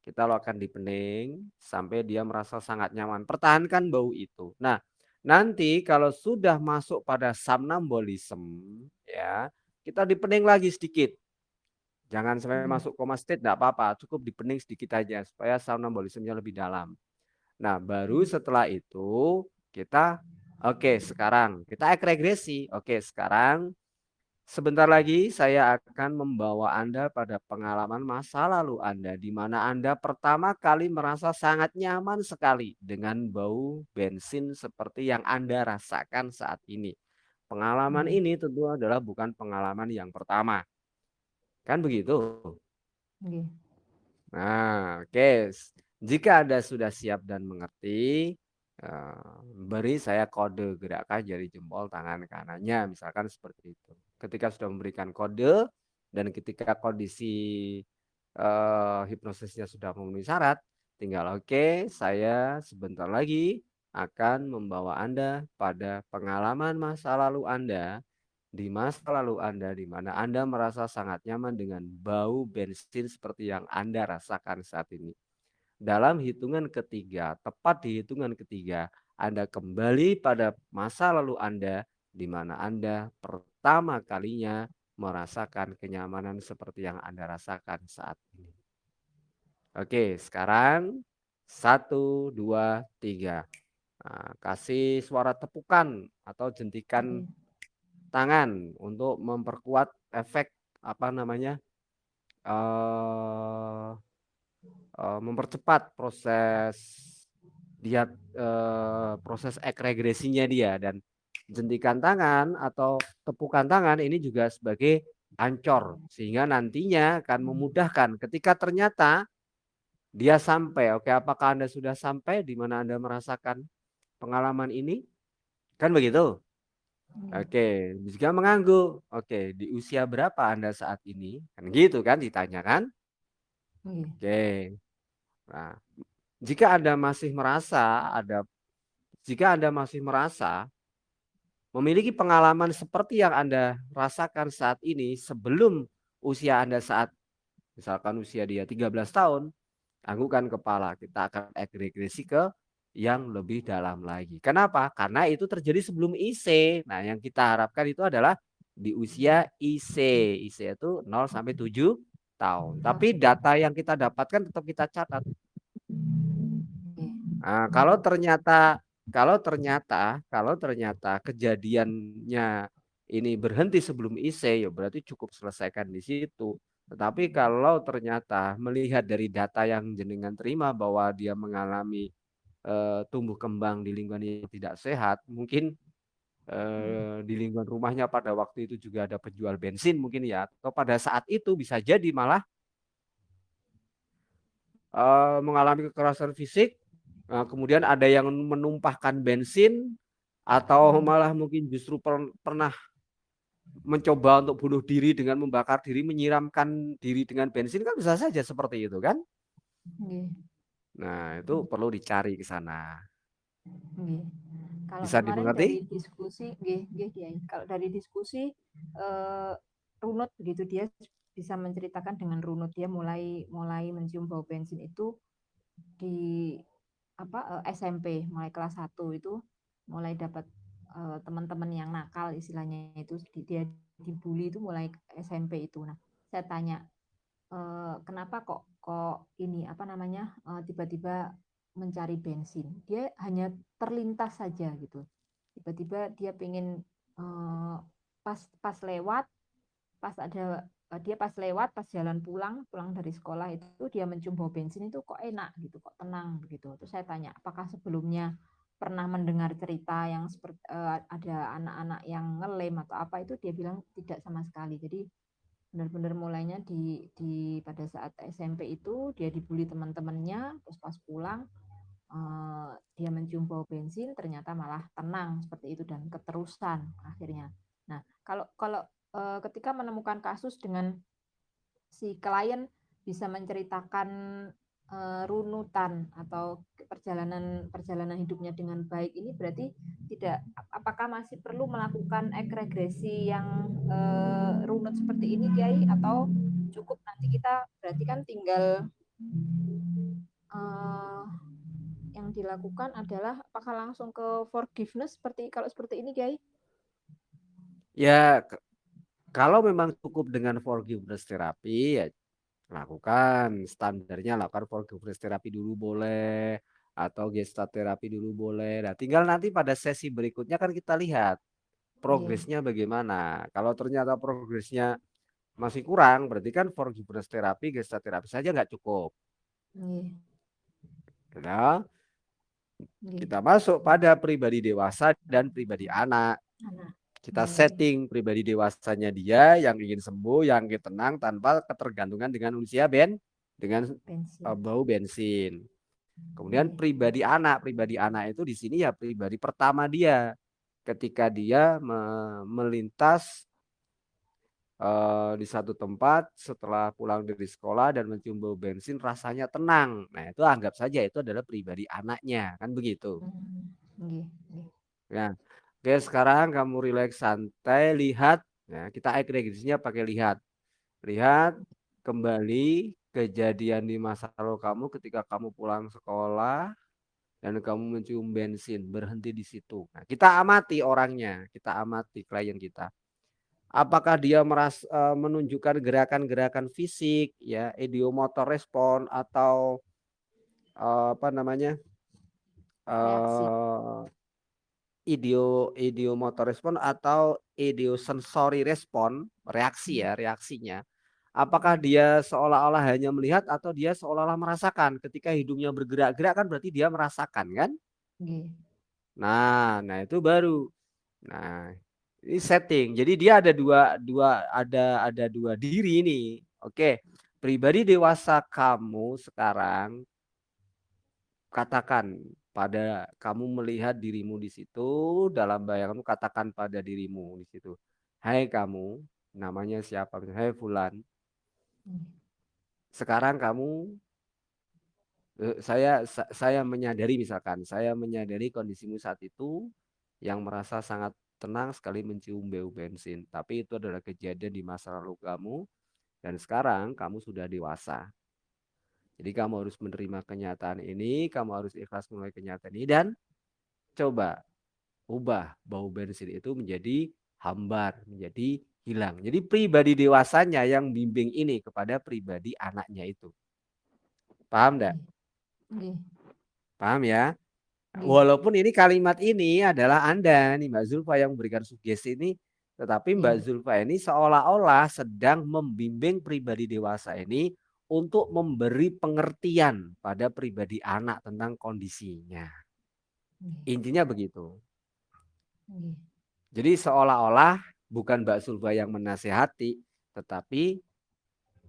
Speaker 1: Kita lakukan deepening sampai dia merasa sangat nyaman. Pertahankan bau itu. Nah, nanti kalau sudah masuk pada somnambulism, ya, kita deepening lagi sedikit. Jangan sampai
Speaker 2: Nggih.
Speaker 1: masuk coma state, enggak apa-apa, cukup deepening sedikit aja supaya somnambulismnya lebih dalam. Nah, baru
Speaker 2: Nggih.
Speaker 1: setelah itu kita oke, sekarang kita ekregresi. Oke, sekarang sebentar lagi saya akan membawa Anda pada pengalaman masa lalu Anda, di mana Anda pertama kali merasa sangat nyaman sekali dengan bau bensin seperti yang Anda rasakan saat ini. Pengalaman
Speaker 2: Nggih.
Speaker 1: ini tentu adalah bukan pengalaman yang pertama. Kan begitu?
Speaker 2: Nggih.
Speaker 1: Nah, oke. Jika Anda sudah siap dan mengerti, beri saya kode gerakan jari jempol tangan kanannya, misalkan seperti itu. Ketika sudah memberikan kode dan ketika kondisi hipnosisnya sudah memenuhi syarat, tinggal oke, saya sebentar lagi akan membawa Anda pada pengalaman masa lalu Anda di masa lalu Anda di mana Anda merasa sangat nyaman dengan bau bensin seperti yang Anda rasakan saat ini. Dalam hitungan ketiga, tepat di hitungan ketiga, Anda kembali pada masa lalu Anda di mana Anda pertama kalinya merasakan kenyamanan seperti yang Anda rasakan saat ini. Oke, sekarang satu, dua, tiga. Nah, kasih suara tepukan atau jentikan
Speaker 2: Nggih.
Speaker 1: tangan untuk memperkuat efek apa namanya eh mempercepat proses dia proses ekregresinya dia dan jentikan tangan atau tepukan tangan ini juga sebagai ancor sehingga nantinya akan memudahkan ketika ternyata dia sampai. Oke, apakah Anda sudah sampai di mana Anda merasakan pengalaman ini? Kan begitu?
Speaker 2: Nggih.
Speaker 1: Oke, jika mengangguk. Oke, di usia berapa Anda saat ini? Kan gitu kan ditanyakan.
Speaker 2: Nggih.
Speaker 1: Oke. Nah, jika Anda masih merasa jika Anda masih merasa memiliki pengalaman seperti yang Anda rasakan saat ini sebelum usia Anda saat misalkan usia dia 13 tahun, anggukkan kepala. Kita akan regresi ke yang lebih dalam lagi. Kenapa? Karena itu terjadi sebelum IC. Nah, yang kita harapkan itu adalah di usia IC. IC itu 0 sampai 7 tahun.
Speaker 2: Oh,
Speaker 1: Tapi data yang kita dapatkan tetap kita catat.
Speaker 2: nggih.
Speaker 1: Nah, kalau ternyata kejadiannya ini berhenti sebelum IC, ya berarti cukup selesaikan di situ. Tetapi kalau ternyata melihat dari data yang jenengan terima bahwa dia mengalami tumbuh kembang di lingkungan yang tidak sehat, mungkin di lingkungan rumahnya pada waktu itu juga ada penjual bensin mungkin ya, atau pada saat itu bisa jadi malah mengalami kekerasan fisik, kemudian ada yang menumpahkan bensin, atau malah mungkin justru pernah mencoba untuk bunuh diri dengan membakar diri, menyiramkan diri dengan bensin kan bisa saja seperti itu kan.
Speaker 2: Nggih.
Speaker 1: Nah, itu perlu dicari ke sana.
Speaker 2: Nggih. Kalau
Speaker 1: Bisa
Speaker 2: kemarin
Speaker 1: dimengerti?
Speaker 2: dari diskusi, nggih, nggih, Kiai. Kalau dari diskusi runut begitu dia bisa menceritakan dengan runut dia mulai mulai mencium bau bensin itu di SMP mulai kelas 1 itu mulai dapat teman-teman yang nakal istilahnya itu, dia dibully itu mulai SMP itu. Nah, saya tanya, kenapa kok kok ini apa namanya, tiba-tiba mencari bensin. Dia hanya terlintas saja gitu. Tiba-tiba dia pengen, pas pas lewat, pas ada dia pas lewat, pas jalan pulang pulang dari sekolah itu dia mencium bau bensin itu kok enak gitu, kok tenang begitu. Terus saya tanya, apakah sebelumnya pernah mendengar cerita yang seperti ada anak-anak yang ngelem atau apa, itu dia bilang tidak sama sekali. Jadi benar-benar mulainya di pada saat SMP itu dia dibully teman-temannya, terus pas pulang dia mencium bau bensin ternyata malah tenang seperti itu dan keterusan akhirnya. Nah, kalau kalau ketika menemukan kasus dengan si klien bisa menceritakan runutan atau perjalanan perjalanan hidupnya dengan baik, ini berarti tidak, apakah masih perlu melakukan ek regresi yang runut seperti ini, Kiai, atau cukup nanti kita berarti kan tinggal eh, yang dilakukan adalah apakah langsung ke forgiveness seperti kalau seperti ini, Kiai?
Speaker 1: Ya, kalau memang cukup dengan forgiveness terapi, ya lakukan standarnya, lakukan forgiveness terapi dulu boleh, atau gestalt terapi dulu boleh. Nah, tinggal nanti pada sesi berikutnya kan kita lihat
Speaker 2: Nggih.
Speaker 1: progresnya bagaimana. Kalau ternyata progresnya masih kurang, berarti kan forgiveness terapi, gestalt terapi saja nggak cukup.
Speaker 2: Nggih.
Speaker 1: Nah,
Speaker 2: Nggih.
Speaker 1: kita masuk pada pribadi dewasa dan pribadi anak.
Speaker 2: Anak.
Speaker 1: Kita
Speaker 2: Nggih.
Speaker 1: setting pribadi dewasanya dia yang ingin sembuh, yang ingin tenang tanpa ketergantungan dengan usia dengan
Speaker 2: Pensiun.
Speaker 1: bau bensin. Kemudian
Speaker 2: Nggih.
Speaker 1: pribadi anak itu di sini ya pribadi pertama dia ketika dia melintas di satu tempat setelah pulang dari sekolah dan mencium bau bensin rasanya tenang. Nah, itu anggap saja itu adalah pribadi anaknya, kan begitu.
Speaker 2: Nggih. Nggih.
Speaker 1: Ya. Oke, sekarang kamu rileks santai, lihat ya, kita regresinya pakai lihat. Lihat kembali kejadian di masa lalu kamu ketika kamu pulang sekolah dan kamu mencium bensin, berhenti di situ. Nah, kita amati orangnya, kita amati klien kita. Apakah dia menunjukkan gerakan-gerakan fisik, ya, idiomotor respon atau apa namanya,
Speaker 2: Reaksi.
Speaker 1: eh idiomotor respon atau idiosensori respon, reaksi ya, reaksinya. Apakah dia seolah-olah hanya melihat atau dia seolah-olah merasakan? Ketika hidungnya bergerak-gerak kan berarti dia merasakan kan?
Speaker 2: Nggih.
Speaker 1: Nah itu baru. Nah, ini setting. Jadi dia ada ada dua diri ini. Oke. Pribadi dewasa kamu sekarang, katakan pada kamu melihat dirimu di situ, dalam bayanganmu katakan pada dirimu di situ. Hai kamu, namanya siapa? Hai Fulan. Sekarang kamu saya menyadari, misalkan saya menyadari kondisimu saat itu yang merasa sangat tenang sekali mencium bau bensin, tapi itu adalah kejadian di masa lalu kamu dan sekarang kamu sudah dewasa. Jadi kamu harus menerima kenyataan ini, kamu harus ikhlas mulai kenyataan ini dan coba ubah bau bensin itu menjadi hambar, menjadi hilang. Jadi pribadi dewasanya yang bimbing ini kepada pribadi anaknya itu. Paham enggak?
Speaker 2: Nggih.
Speaker 1: Paham ya?
Speaker 2: Nggih.
Speaker 1: Walaupun ini kalimat ini adalah Anda nih Mbak Zulfa yang memberikan sugesti ini, tetapi Mbak
Speaker 2: Nggih.
Speaker 1: Zulfa ini seolah-olah sedang membimbing pribadi dewasa ini untuk memberi pengertian pada pribadi anak tentang kondisinya.
Speaker 2: Nggih.
Speaker 1: Intinya begitu.
Speaker 2: Nggih.
Speaker 1: Jadi seolah-olah bukan Mbak Zulfa yang menasehati, tetapi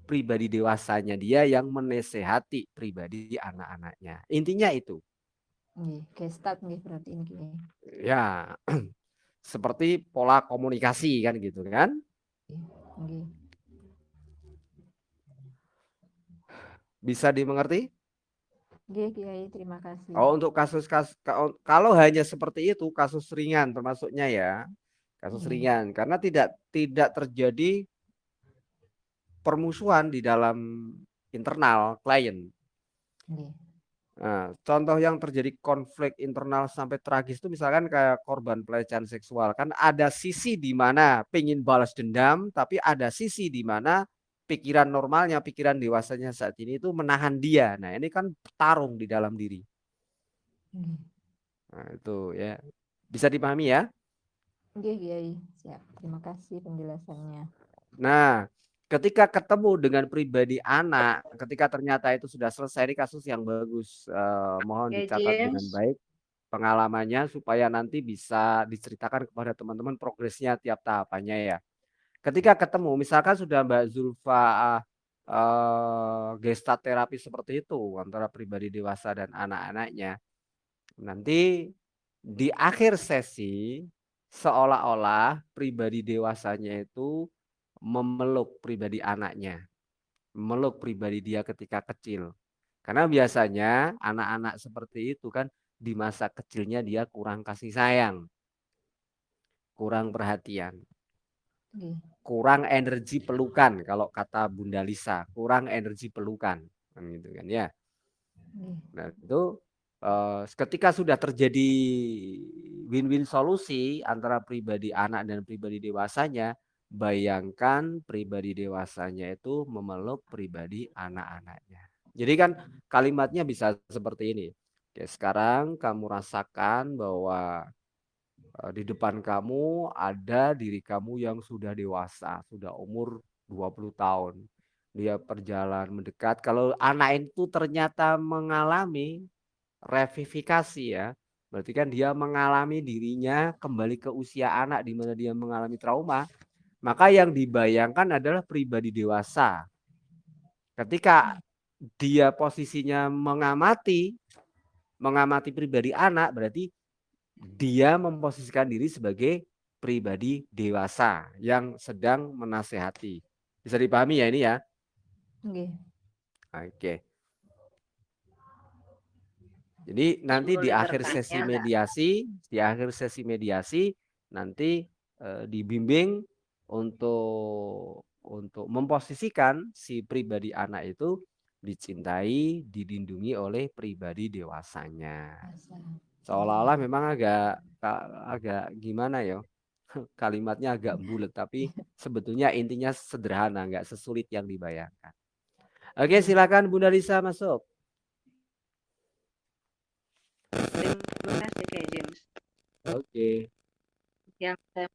Speaker 1: pribadi dewasanya dia yang menasehati pribadi anak-anaknya. Intinya itu.
Speaker 2: Nggih. Gestalt nggih berarti ini, Kiai.
Speaker 1: Ya, seperti pola komunikasi kan gitu kan.
Speaker 2: Nggih.
Speaker 1: Bisa dimengerti?
Speaker 2: Nggih, Kiai, terima kasih.
Speaker 1: Oh, untuk kasus-kasus kalau hanya seperti itu kasus ringan termasuknya ya. Kasus
Speaker 2: Nggih.
Speaker 1: ringan karena tidak terjadi permusuhan di dalam internal klien.
Speaker 2: Nggih.
Speaker 1: Nah, contoh yang terjadi konflik internal sampai tragis itu misalkan kayak korban pelecehan seksual. Kan ada sisi di mana pengen balas dendam, tapi ada sisi di mana pikiran normalnya, pikiran dewasanya saat ini itu menahan dia. Nah, ini kan tarung di dalam diri.
Speaker 2: Nggih.
Speaker 1: Nah, itu ya. Bisa dipahami ya?
Speaker 2: Nggih, Kiai. Siap. Terima kasih penjelasannya.
Speaker 1: Nah, ketika ketemu dengan pribadi anak, ketika ternyata itu sudah selesai, ini kasus yang bagus. Mohon
Speaker 3: Ya,
Speaker 1: dicatat dengan
Speaker 3: James.
Speaker 1: baik pengalamannya supaya nanti bisa diceritakan kepada teman-teman progresnya tiap tahapannya ya. Ketika ketemu, misalkan sudah Mbak Zulfa gestalt terapi seperti itu antara pribadi dewasa dan anak-anaknya, nanti di akhir sesi seolah-olah pribadi dewasanya itu memeluk pribadi anaknya, memeluk pribadi dia ketika kecil. Karena biasanya anak-anak seperti itu kan di masa kecilnya dia kurang kasih sayang, kurang perhatian,
Speaker 2: Nggih.
Speaker 1: kurang energi pelukan kalau kata Bunda Lisa, kurang energi pelukan, kan gitu kan ya.
Speaker 2: Nggih.
Speaker 1: Nah, itu ketika sudah terjadi win-win solusi antara pribadi anak dan pribadi dewasanya, bayangkan pribadi dewasanya itu memeluk pribadi anak-anaknya. Jadi kan kalimatnya bisa seperti ini. Oke, sekarang kamu rasakan bahwa di depan kamu ada diri kamu yang sudah dewasa, sudah umur 20 tahun. Dia berjalan mendekat. Kalau anak itu ternyata mengalami revivifikasi ya. Berarti kan dia mengalami dirinya kembali ke usia anak di mana dia mengalami trauma. Maka yang dibayangkan adalah pribadi dewasa. Ketika dia posisinya mengamati pribadi anak, berarti dia memposisikan diri sebagai pribadi dewasa yang sedang menasehati. Bisa dipahami ya ini ya?
Speaker 2: Nggih.
Speaker 1: Oke. Jadi nanti
Speaker 3: Boleh bertanya nggak?
Speaker 1: di akhir sesi mediasi nanti dibimbing untuk memposisikan si pribadi anak itu dicintai, dilindungi oleh pribadi dewasanya.
Speaker 2: Biasa.
Speaker 1: Seolah-olah memang agak agak gimana ya? Kalimatnya agak bulat tapi sebetulnya intinya sederhana, nggak sesulit yang dibayangkan. Oke,
Speaker 2: Nggih.
Speaker 1: silakan Bunda Lisa masuk.
Speaker 3: Terima kasih, Kak James.
Speaker 1: Oke.
Speaker 3: Yang saya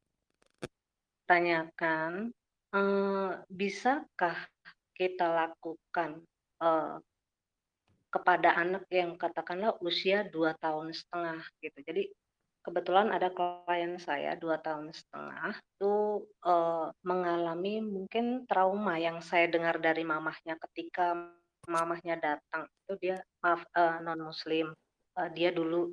Speaker 3: tanyakan, bisakah kita lakukan kepada anak yang katakanlah usia 2 tahun setengah gitu. Jadi kebetulan ada klien saya 2 tahun setengah itu mengalami mungkin trauma yang saya dengar dari mamahnya ketika mamahnya datang itu dia maaf non Muslim. Dia dulu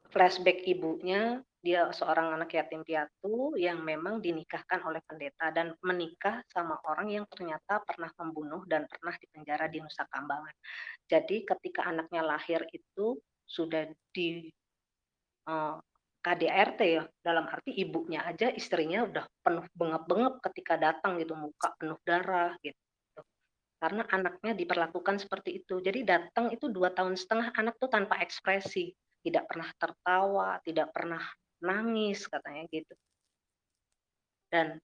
Speaker 3: flashback ibunya, dia seorang anak yatim piatu yang memang dinikahkan oleh pendeta dan menikah sama orang yang ternyata pernah membunuh dan pernah dipenjara di Nusa Kambangan. Jadi ketika anaknya lahir itu sudah di KDRT ya, dalam arti ibunya aja istrinya udah penuh bengep-bengep ketika datang gitu, muka penuh darah gitu. Karena anaknya diperlakukan seperti itu. Jadi datang itu 2 tahun setengah anak tuh tanpa ekspresi, tidak pernah tertawa, tidak pernah nangis katanya gitu. Dan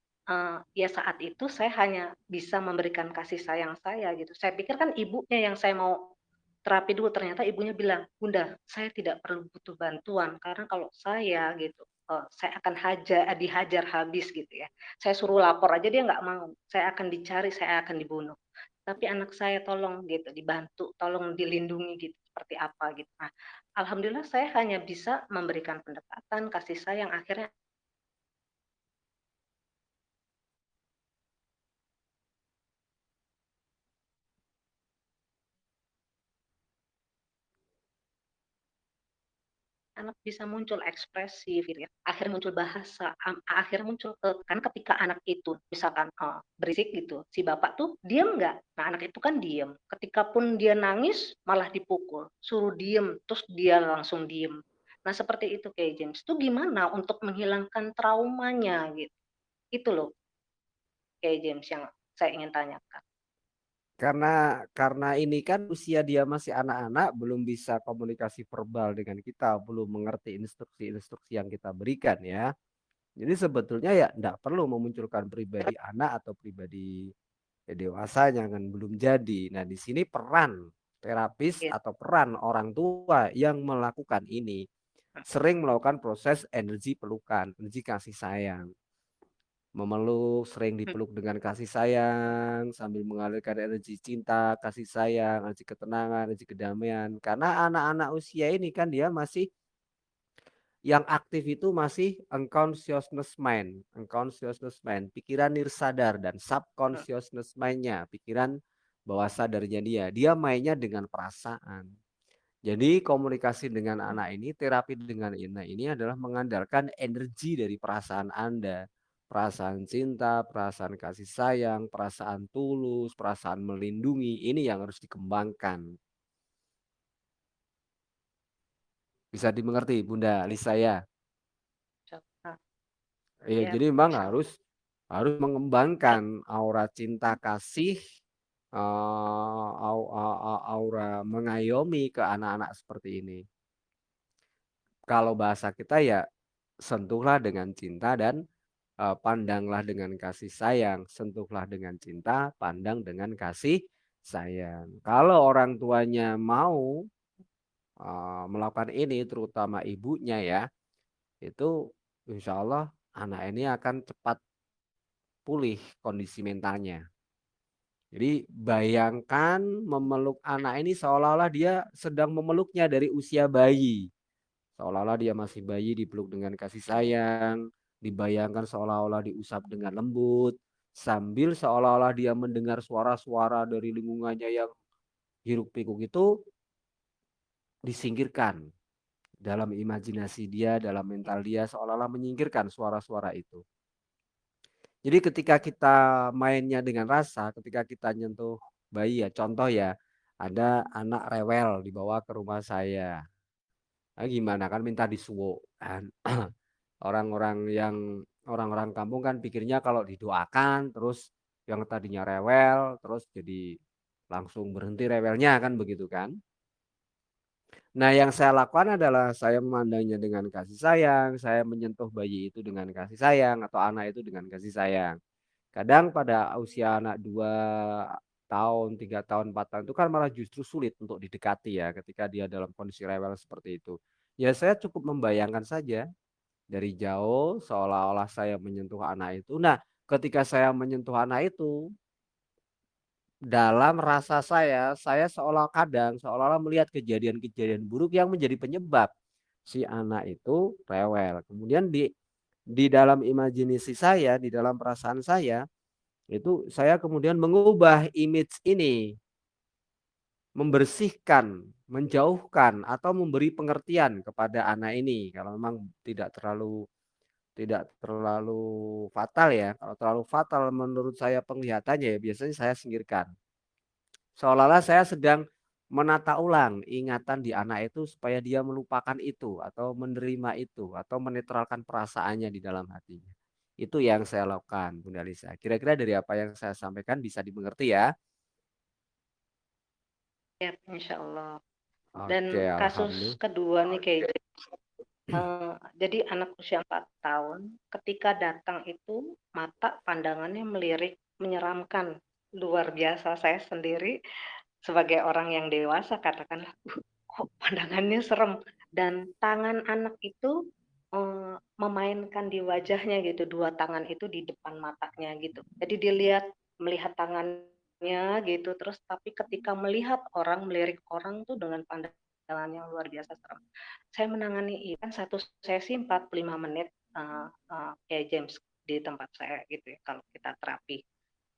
Speaker 3: ya saat itu saya hanya bisa memberikan kasih sayang saya gitu. Saya pikir kan ibunya yang saya mau terapi dulu, ternyata ibunya bilang, "Bunda, saya tidak perlu butuh bantuan karena kalau saya gitu, saya akan dihajar habis gitu ya. Saya suruh lapor aja dia nggak mau. Saya akan dicari, saya akan dibunuh. Tapi anak saya tolong gitu, dibantu, tolong dilindungi gitu, seperti apa gitu." Nah, alhamdulillah saya hanya bisa memberikan pendekatan, kasih sayang, akhirnya anak bisa muncul ekspresif gitu ya, akhirnya muncul bahasa, akhirnya muncul kan ketika anak itu misalkan, berisik gitu, si bapak tuh diem nggak? Nah anak itu kan diem, ketika pun dia nangis malah dipukul, suruh diem, terus dia langsung diem. Nah seperti itu kayak James, tuh gimana untuk menghilangkan traumanya gitu, itu loh kayak James yang saya ingin tanyakan.
Speaker 1: Karena ini kan usia dia masih anak-anak, belum bisa komunikasi verbal dengan kita, belum mengerti instruksi-instruksi yang kita berikan ya. Jadi sebetulnya ya enggak perlu memunculkan pribadi anak atau pribadi dewasanya kan belum jadi. Nah, di sini peran terapis
Speaker 3: Gitu.
Speaker 1: atau peran orang tua yang melakukan ini sering melakukan proses energi pelukan, energi kasih sayang. Memeluk, sering dipeluk dengan kasih sayang, sambil mengalirkan energi cinta, kasih sayang, energi ketenangan, energi kedamaian. Karena anak-anak usia ini kan dia masih yang aktif itu masih unconsciousness mind, pikiran nirsadar dan subconsciousness mind-nya, pikiran bawah sadarnya dia. Dia mainnya dengan perasaan. Jadi komunikasi dengan anak ini, terapi dengan anak ini adalah mengandalkan energi dari perasaan Anda. Perasaan cinta, perasaan kasih sayang, perasaan tulus, perasaan melindungi, ini yang harus dikembangkan. Bisa dimengerti Bunda Lisa ya?
Speaker 3: Nah,
Speaker 1: Iya,
Speaker 3: ya,
Speaker 1: jadi memang
Speaker 3: insya Allah.
Speaker 1: harus mengembangkan aura cinta kasih, aura mengayomi ke anak-anak seperti ini. Kalau bahasa kita ya sentuhlah dengan cinta dan pandanglah dengan kasih sayang, sentuhlah dengan cinta, pandang dengan kasih sayang. Kalau orang tuanya mau melakukan ini, terutama ibunya ya, itu insya Allah anak ini akan cepat pulih kondisi mentalnya. Jadi bayangkan memeluk anak ini seolah-olah dia sedang memeluknya dari usia bayi. Seolah-olah dia masih bayi dipeluk dengan kasih sayang, dibayangkan seolah-olah diusap dengan lembut, sambil seolah-olah dia mendengar suara-suara dari lingkungannya yang hiruk-pikuk itu disingkirkan dalam imajinasi dia, dalam mental dia seolah-olah menyingkirkan suara-suara itu. Jadi ketika kita mainnya dengan rasa, ketika kita nyentuh bayi ya, contoh ya, ada anak rewel dibawa ke rumah saya. Nah, gimana kan minta disuwo kan. Orang-orang kampung kan pikirnya kalau didoakan terus yang tadinya rewel terus jadi langsung berhenti rewelnya kan begitu kan. Nah, yang saya lakukan adalah saya memandangnya dengan kasih sayang, saya menyentuh bayi itu dengan kasih sayang atau anak itu dengan kasih sayang. Kadang pada usia anak 2 tahun, 3 tahun, 4 tahun itu kan malah justru sulit untuk didekati ya ketika dia dalam kondisi rewel seperti itu. Ya saya cukup membayangkan saja dari jauh seolah-olah saya menyentuh anak itu. Nah, ketika saya menyentuh anak itu, dalam rasa saya seolah-olah melihat kejadian-kejadian buruk yang menjadi penyebab si anak itu rewel. Kemudian di dalam imajinasi saya, di dalam perasaan saya, itu saya kemudian mengubah image ini, membersihkan, menjauhkan atau memberi pengertian kepada anak ini. Kalau memang tidak terlalu fatal ya. Kalau terlalu fatal menurut saya penglihatannya ya biasanya saya singkirkan. Seolah-olah saya sedang menata ulang ingatan di anak itu supaya dia melupakan itu atau menerima itu atau menetralkan perasaannya di dalam hatinya. Itu yang saya lakukan, Bunda Lisa. Kira-kira dari apa yang saya sampaikan bisa dimengerti ya?
Speaker 3: Ya, insya Allah.
Speaker 1: Oke,
Speaker 3: Dan kasus
Speaker 1: alhamdulillah.
Speaker 3: kedua nih kayak jadi anak usia 4 tahun ketika datang itu mata pandangannya melirik, menyeramkan, luar biasa. Saya sendiri sebagai orang yang dewasa katakanlah, kok pandangannya serem dan tangan anak itu, memainkan di wajahnya gitu, 2 tangan itu di depan matanya gitu. Jadi melihat tangannya gitu, terus tapi ketika melihat orang, melirik orang tuh dengan pandangan yang luar biasa serem. Saya menangani kan satu sesi 45 menit, kayak James di tempat saya gitu ya kalau kita terapi.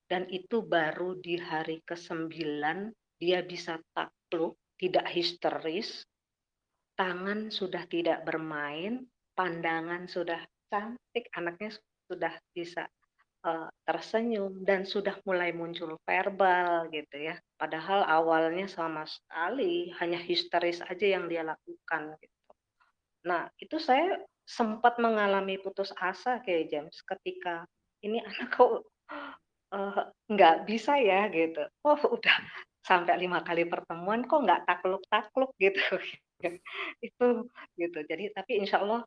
Speaker 3: Dan itu baru di hari ke-9 dia bisa takluk, tidak histeris, tangan sudah tidak bermain, pandangan sudah cantik, anaknya sudah bisa tersenyum dan sudah mulai muncul verbal gitu ya. Padahal awalnya sama sekali hanya histeris aja yang dia lakukan gitu. Nah, itu saya sempat mengalami putus asa kayak James ketika ini anak kok nggak bisa ya gitu. Oh udah sampai 5 kali pertemuan kok nggak takluk-takluk gitu. Itu gitu. Jadi tapi insya Allah,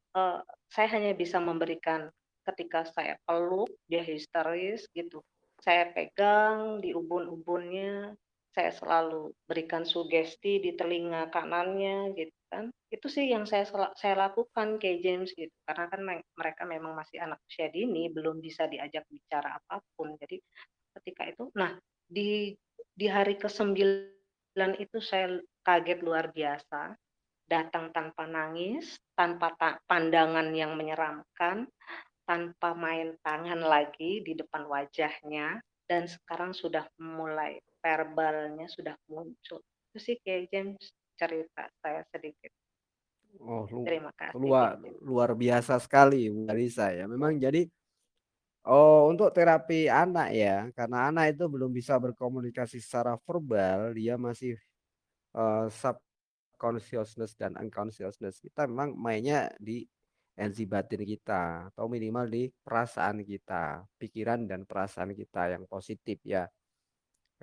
Speaker 3: saya hanya bisa memberikan ketika saya peluk dia histeris gitu, saya pegang di ubun-ubunnya, saya selalu berikan sugesti di telinga kanannya gitu kan. Itu sih yang saya lakukan kayak James gitu. Karena kan mereka memang masih anak usia dini, belum bisa diajak bicara apapun. Jadi ketika itu nah di hari ke-9 itu saya kaget luar biasa, datang tanpa nangis, tanpa pandangan yang menyeramkan, tanpa main tangan lagi di depan wajahnya, dan sekarang sudah mulai verbalnya sudah muncul. Itu sih kayak James cerita saya sedikit.
Speaker 1: Oh,
Speaker 3: Terima kasih
Speaker 1: luar
Speaker 3: kayak James.
Speaker 1: luar biasa sekali Bu Alisa ya. Memang jadi untuk terapi anak ya, karena anak itu belum bisa berkomunikasi secara verbal, dia masih subconsciousness dan unconsciousness. Kita memang mainnya di energi batin kita atau minimal di perasaan kita, pikiran dan perasaan kita yang positif ya.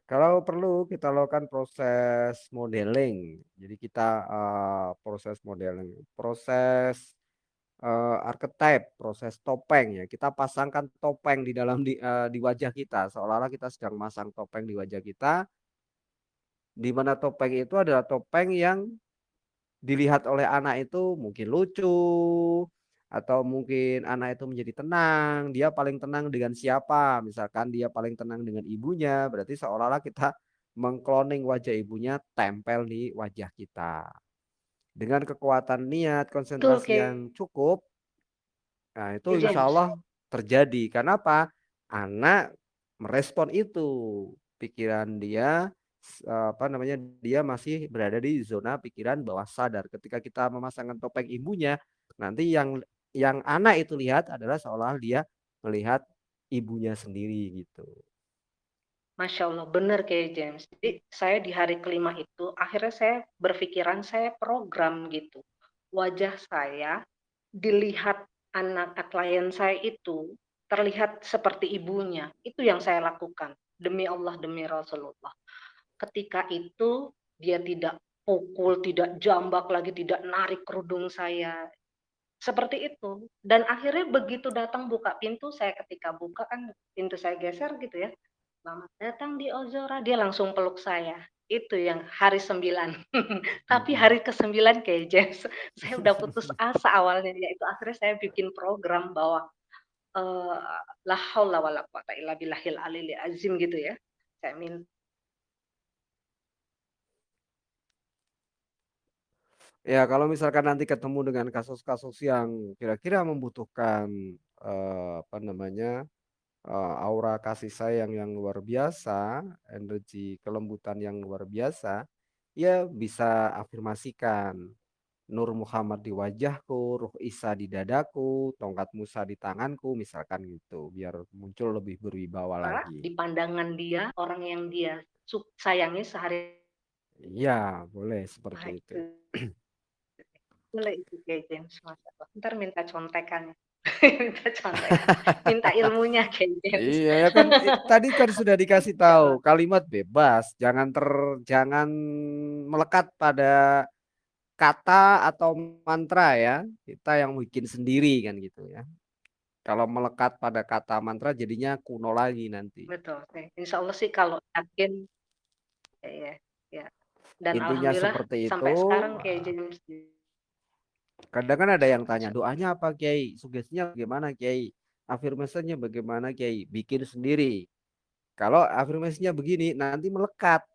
Speaker 1: Kalau perlu kita lakukan proses modeling. Jadi kita proses modeling, proses archetype, proses topeng ya. Kita pasangkan topeng di dalam di wajah kita, seolah-olah kita sedang masang topeng di wajah kita, di mana topeng itu adalah topeng yang dilihat oleh anak itu mungkin lucu, atau mungkin anak itu menjadi tenang. Dia paling tenang dengan siapa? Misalkan dia paling tenang dengan ibunya, berarti seolah-olah kita mengkloning wajah ibunya tempel di wajah kita. Dengan kekuatan niat,
Speaker 3: Betul
Speaker 1: konsentrasi
Speaker 3: kayak
Speaker 1: yang cukup, nah itu insya
Speaker 3: James.
Speaker 1: Allah terjadi. Karena apa? Anak merespon itu. Pikiran dia, apa namanya, dia masih berada di zona pikiran bawah sadar. Ketika kita memasangkan topeng ibunya, nanti yang anak itu lihat adalah seolah dia melihat ibunya sendiri gitu.
Speaker 3: Masya Allah, benar kayak James. Jadi saya di hari kelima itu, akhirnya saya berpikiran saya program gitu. Wajah saya dilihat anak klien saya itu terlihat seperti ibunya. Itu yang saya lakukan. Demi Allah, demi Rasulullah. Ketika itu dia tidak pukul, tidak jambak lagi, tidak narik kerudung saya. Seperti itu. Dan akhirnya begitu datang buka pintu, saya ketika buka kan pintu saya geser gitu ya. Selamat datang di Ozora, dia langsung peluk saya. Itu yang hari 9. Tapi hari ke-9 kayak James, saya udah putus asa awalnya, yaitu akhirnya saya bikin program bahwa eh, la haula wala quwata illa billahil aliyil azim gitu ya. Saya minta
Speaker 1: Ya, kalau misalkan nanti ketemu dengan kasus-kasus yang kira-kira membutuhkan apa namanya, aura kasih sayang yang luar biasa, energi kelembutan yang luar biasa, ya bisa afirmasikan. Nur Muhammad di wajahku, Ruh Isa di dadaku, tongkat Musa di tanganku, misalkan gitu, biar muncul lebih berwibawa lagi.
Speaker 3: di pandangan dia, orang yang dia sayangi sehari
Speaker 1: Iya, boleh seperti
Speaker 3: hari
Speaker 1: itu.
Speaker 3: itu. Boleh itu kayak James, Masya Allah. Ntar minta contekannya. Minta contekan. Minta ilmunya kayak James.
Speaker 1: Iya ya kan, tadi kan sudah dikasih
Speaker 3: Ya
Speaker 1: tahu
Speaker 3: Allah.
Speaker 1: kalimat bebas, jangan melekat pada kata atau mantra ya. Kita yang bikin sendiri kan gitu ya. Kalau melekat pada kata mantra jadinya kuno lagi nanti.
Speaker 3: Betul. Insya Allah sih kalau yakin, ya, ya. Dan
Speaker 1: Intinya
Speaker 3: alhamdulillah
Speaker 1: seperti itu.
Speaker 3: sampai sekarang kayak James.
Speaker 1: Kadang kan ada yang tanya,
Speaker 3: Masya Allah.
Speaker 1: doanya apa Kiai? Sugestinya bagaimana Kiai? Afirmasinya bagaimana Kiai? Bikin sendiri. Kalau afirmasinya begini, nanti melekat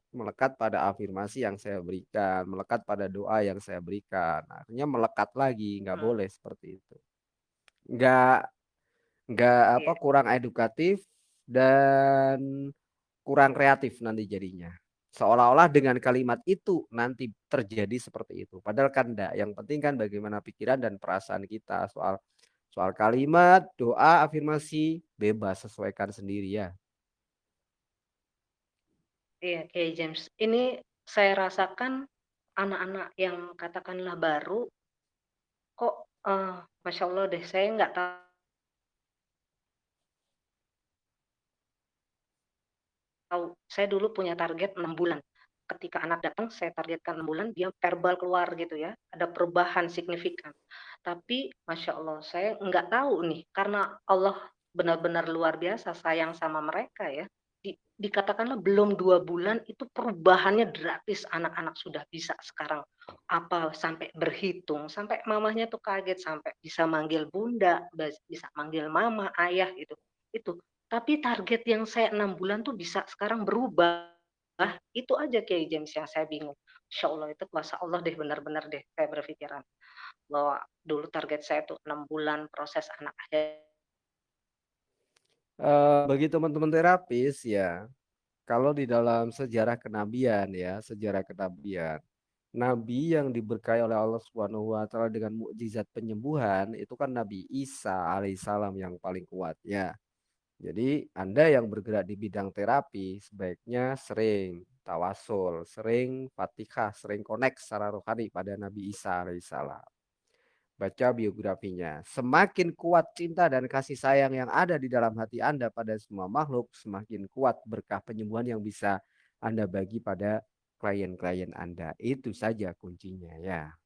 Speaker 1: pada afirmasi yang saya berikan, melekat pada doa yang saya berikan. Artinya melekat lagi, nggak boleh seperti itu. Nggak nggak apa
Speaker 3: Iya,
Speaker 1: kurang edukatif dan kurang kreatif nanti jadinya. Seolah-olah dengan kalimat itu nanti terjadi seperti itu. Padahal kan enggak. Yang penting kan bagaimana pikiran dan perasaan kita soal soal kalimat, doa, afirmasi bebas sesuaikan sendiri ya.
Speaker 3: iya kayak James. Ini saya rasakan anak-anak yang katakanlah baru, kok Masya Allah deh, saya nggak tahu tahu, saya dulu punya target 6 bulan. Ketika anak datang saya targetkan 6 bulan, dia verbal keluar gitu ya, ada perubahan signifikan. Tapi Masya Allah, saya nggak tahu nih, karena Allah benar-benar luar biasa sayang sama mereka ya, dikatakanlah belum 2 bulan itu perubahannya drastis, anak-anak sudah bisa sekarang, apa, sampai berhitung, sampai mamahnya tuh kaget, sampai bisa manggil bunda, bisa manggil mama, ayah gitu, itu. Tapi target yang saya 6 bulan tuh bisa sekarang berubah. Itu aja Kiai James yang saya bingung. Masya Allah itu kuasa Allah deh, benar-benar deh saya berpikiran. Bahwa dulu target saya tuh 6 bulan proses anak akhir.
Speaker 1: Bagi teman-teman terapis ya, kalau di dalam sejarah kenabian ya, sejarah kenabian, nabi yang diberkahi oleh Allah Subhanahu wa taala dengan mukjizat penyembuhan itu kan Nabi Isa alaihissalam yang paling kuat ya. Jadi Anda yang bergerak di bidang terapi sebaiknya sering tawasul, sering Fatihah, sering connect secara rohani pada Nabi Isa alaihissalam. Baca biografinya. Semakin kuat cinta dan kasih sayang yang ada di dalam hati Anda pada semua makhluk, semakin kuat berkah penyembuhan yang bisa Anda bagi pada klien-klien Anda. Itu saja kuncinya ya.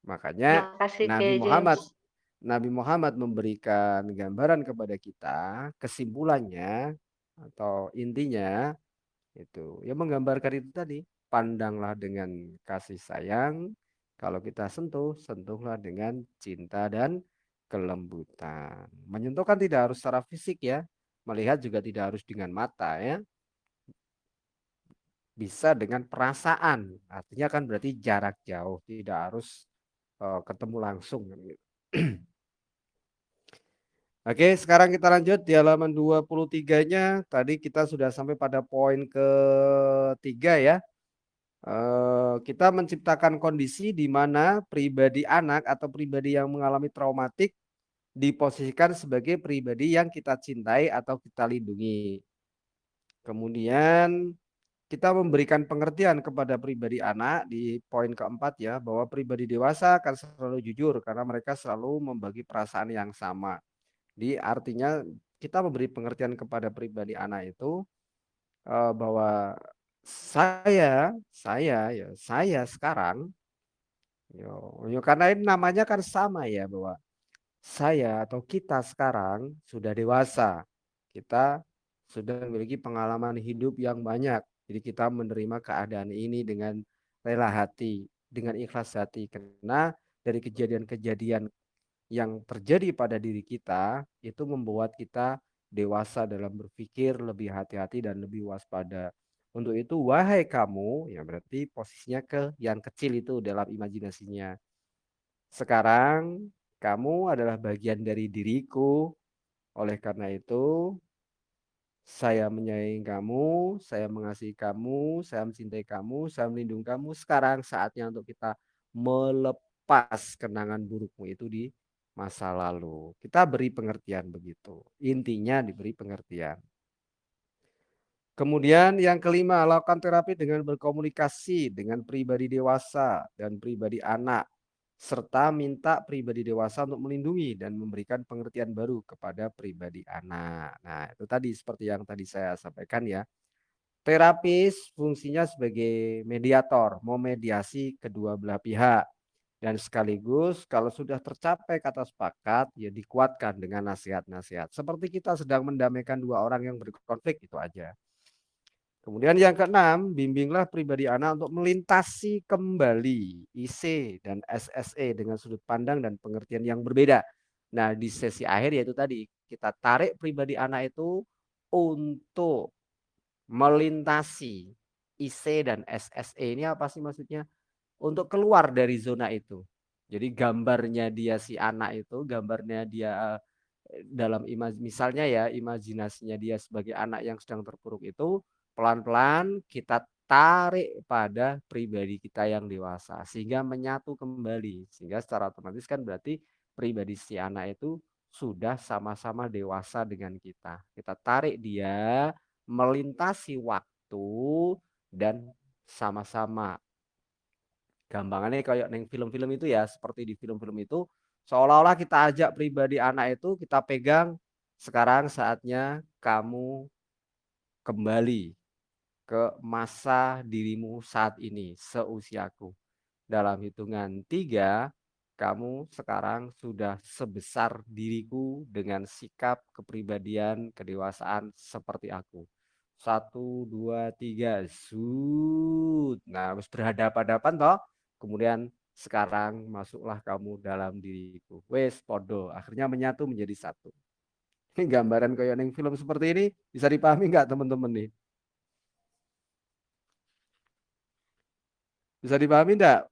Speaker 1: Makanya
Speaker 3: Makasih
Speaker 1: Nabi
Speaker 3: Kiai
Speaker 1: Muhammad
Speaker 3: James.
Speaker 1: Nabi Muhammad memberikan gambaran kepada kita, kesimpulannya atau intinya itu ya menggambarkan itu tadi, pandanglah dengan kasih sayang, kalau kita sentuh, sentuhlah dengan cinta dan kelembutan. Menyentuh kan tidak harus secara fisik ya, melihat juga tidak harus dengan mata ya, bisa dengan perasaan. Artinya kan berarti jarak jauh, tidak harus ketemu langsung kan gitu. Oke, sekarang kita lanjut di halaman 23-nya. Tadi kita sudah sampai pada poin ketiga ya. Kita menciptakan kondisi di mana pribadi anak atau pribadi yang mengalami traumatik diposisikan sebagai pribadi yang kita cintai atau kita lindungi. Kemudian kita memberikan pengertian kepada pribadi anak di poin keempat ya, bahwa pribadi dewasa akan selalu jujur karena mereka selalu membagi perasaan yang sama. Di artinya kita memberi pengertian kepada pribadi anak itu bahwa saya sekarang karena ini namanya kan sama ya, bahwa saya atau kita sekarang sudah dewasa. Kita sudah memiliki pengalaman hidup yang banyak. Jadi kita menerima keadaan ini dengan rela hati, dengan ikhlas hati karena dari kejadian-kejadian yang terjadi pada diri kita itu membuat kita dewasa dalam berpikir, lebih hati-hati dan lebih waspada. Untuk itu, wahai kamu, ya berarti posisinya ke yang kecil itu dalam imajinasinya. Sekarang kamu adalah bagian dari diriku. Oleh karena itu, saya menyayangi kamu, saya mengasihi kamu, saya mencintai kamu, saya melindungi kamu. Sekarang saatnya untuk kita melepas kenangan burukmu itu di masa lalu. Kita beri pengertian begitu. Intinya diberi pengertian. Kemudian yang kelima, lakukan terapi dengan berkomunikasi dengan pribadi dewasa dan pribadi anak, serta minta pribadi dewasa untuk melindungi dan memberikan pengertian baru kepada pribadi anak. Nah, itu tadi seperti yang tadi saya sampaikan ya. Terapis fungsinya sebagai mediator, memediasi kedua belah pihak. Dan sekaligus kalau sudah tercapai kata sepakat, ya dikuatkan dengan nasihat-nasihat. Seperti kita sedang mendamaikan dua orang yang berkonflik, itu aja. Kemudian yang keenam, bimbinglah pribadi anak untuk melintasi kembali IC dan SSE dengan sudut pandang dan pengertian yang berbeda. Nah, di sesi akhir yaitu tadi, kita tarik pribadi anak itu untuk melintasi IC dan SSE. Ini apa sih maksudnya? Untuk keluar dari zona itu. Jadi gambarnya dia si anak itu, gambarnya dia dalam misalnya ya, imajinasinya dia sebagai anak yang sedang terpuruk itu, pelan-pelan kita tarik pada pribadi kita yang dewasa sehingga menyatu kembali, sehingga secara otomatis kan berarti pribadi si anak itu sudah sama-sama dewasa dengan kita tarik dia melintasi waktu dan sama-sama, gampangannya kayak neng film-film itu ya, seperti di film-film itu seolah-olah kita ajak pribadi anak itu, kita pegang, sekarang saatnya kamu kembali ke masa dirimu saat ini, seusiaku. Dalam hitungan 3, kamu sekarang sudah sebesar diriku dengan sikap, kepribadian, kedewasaan seperti aku. 1, 2, 3, zut. Nah, harus berhadapan-hadapan toh. Kemudian sekarang masuklah kamu dalam diriku. Wes podo, akhirnya menyatu menjadi satu. Ini gambaran kayak neng film seperti ini bisa dipahami nggak teman-teman nih? Bisa dipahami enggak?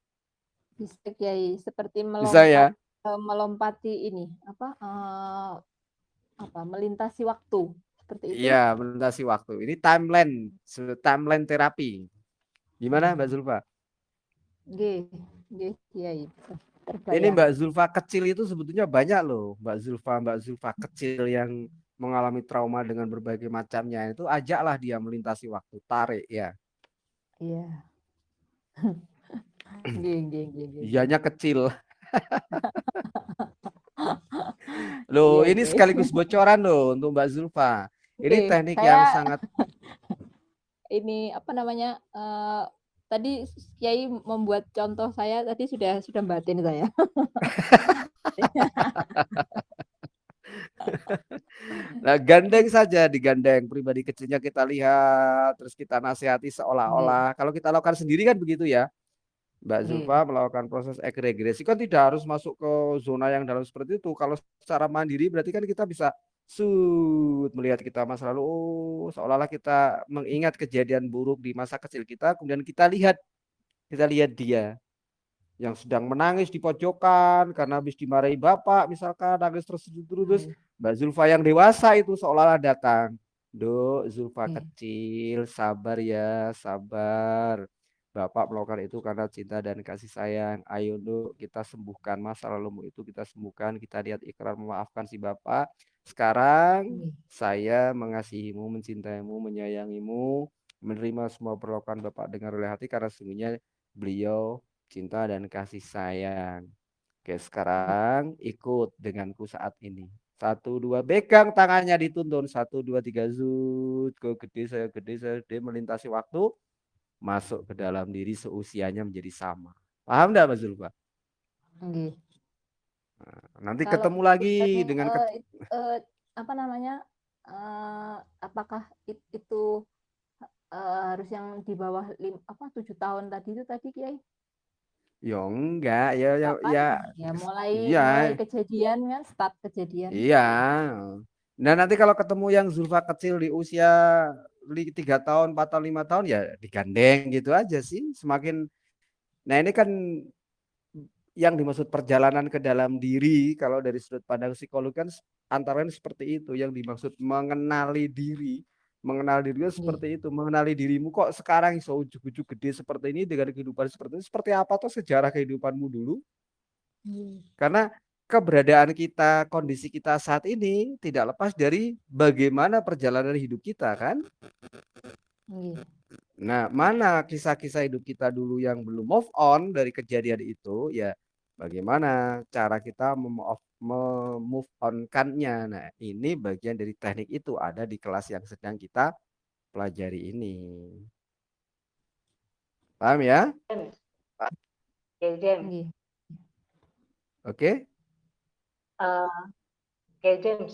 Speaker 2: Bisa Kiai, seperti
Speaker 1: Bisa ya?
Speaker 2: melompati ini melintasi waktu seperti itu.
Speaker 1: Iya, melintasi waktu. Ini timeline terapi. Gimana Mbak Zulfa?
Speaker 2: Nggih, Kiai.
Speaker 1: Ini
Speaker 2: Terbayang.
Speaker 1: Mbak Zulfa kecil itu sebetulnya banyak loh. Mbak Zulfa kecil yang mengalami trauma dengan berbagai macamnya. Itu ajaklah dia melintasi waktu, tarik ya.
Speaker 2: Iya. Nggih.
Speaker 1: Ianya kecil. Loh,
Speaker 2: Iya,
Speaker 1: ini
Speaker 2: Kiai.
Speaker 1: sekaligus bocoran loh untuk Mbak Zulfa. Ini
Speaker 2: Nggih,
Speaker 1: teknik yang
Speaker 2: saya
Speaker 1: sangat
Speaker 2: ini tadi Kiai membuat contoh saya tadi sudah batin saya.
Speaker 1: Nah, gandeng saja, digandeng pribadi kecilnya kita lihat, terus kita nasihati
Speaker 2: Nggih,
Speaker 1: seolah-olah. Kalau kita lakukan sendiri kan begitu ya. Mbak
Speaker 2: nggih.
Speaker 1: Zulfa melakukan proses regresi kan tidak harus masuk ke zona yang dalam seperti itu. Kalau secara mandiri berarti kan kita bisa melihat kita masa lalu, oh seolah-olah kita mengingat kejadian buruk di masa kecil kita, kemudian kita lihat dia yang sedang menangis di pojokan karena habis dimarahi bapak misalkan nangis terus
Speaker 2: Nggih,
Speaker 1: Mbak Zulfa yang dewasa itu seolah-olah datang. Duk, Zulfa
Speaker 2: nggih.
Speaker 1: kecil, sabar ya, sabar. Bapak melakukan itu karena cinta dan kasih sayang. Ayo Duk, kita sembuhkan masa lalumu itu, kita sembuhkan, kita lihat ikrar memaafkan si bapak. Sekarang
Speaker 2: Nggih.
Speaker 1: saya mengasihimu, mencintaimu, menyayangimu, menerima semua perlakuan bapak dengan rela hati karena sesungguhnya beliau cinta dan kasih sayang. Oke, sekarang ikut denganku saat ini. 1, 2, pegang tangannya dituntun. 1, 2, 3, zut. Saya gede, melintasi waktu. Masuk ke dalam diri seusianya menjadi sama. Paham enggak Mas Zulfa?
Speaker 2: Nggih.
Speaker 1: Nanti
Speaker 2: Kalau
Speaker 1: ketemu lagi
Speaker 2: yang
Speaker 1: dengan
Speaker 2: apakah itu harus yang di bawah 7 tahun tadi itu Kiai?
Speaker 1: ya enggak,
Speaker 2: Kapan?
Speaker 1: ya,
Speaker 2: Ya
Speaker 1: iya,
Speaker 2: mulai kejadian kan, start kejadian.
Speaker 1: iya. Nah nanti kalau ketemu yang Zulfa kecil di usia 3 tahun, 4 tahun, 5 tahun ya digandeng gitu aja sih. Nah ini kan yang dimaksud perjalanan ke dalam diri kalau dari sudut pandang psikologi kan antara lain seperti itu yang dimaksud mengenali diri. Mengenal diri
Speaker 2: Nggih.
Speaker 1: seperti itu, mengenali dirimu kok sekarang iso ujug-ujug gede seperti ini dengan kehidupan seperti ini. Seperti apa tuh sejarah kehidupanmu dulu? Karena keberadaan kita, kondisi kita saat ini tidak lepas dari bagaimana perjalanan hidup kita kan.
Speaker 2: Nggih.
Speaker 1: Nah, mana kisah-kisah hidup kita dulu yang belum move on dari kejadian itu, ya bagaimana cara kita move on-kannya. Nah, ini bagian dari teknik itu ada di kelas yang sedang kita pelajari ini. Paham ya?
Speaker 3: James, James,
Speaker 2: Nggih.
Speaker 1: Oke?
Speaker 3: James,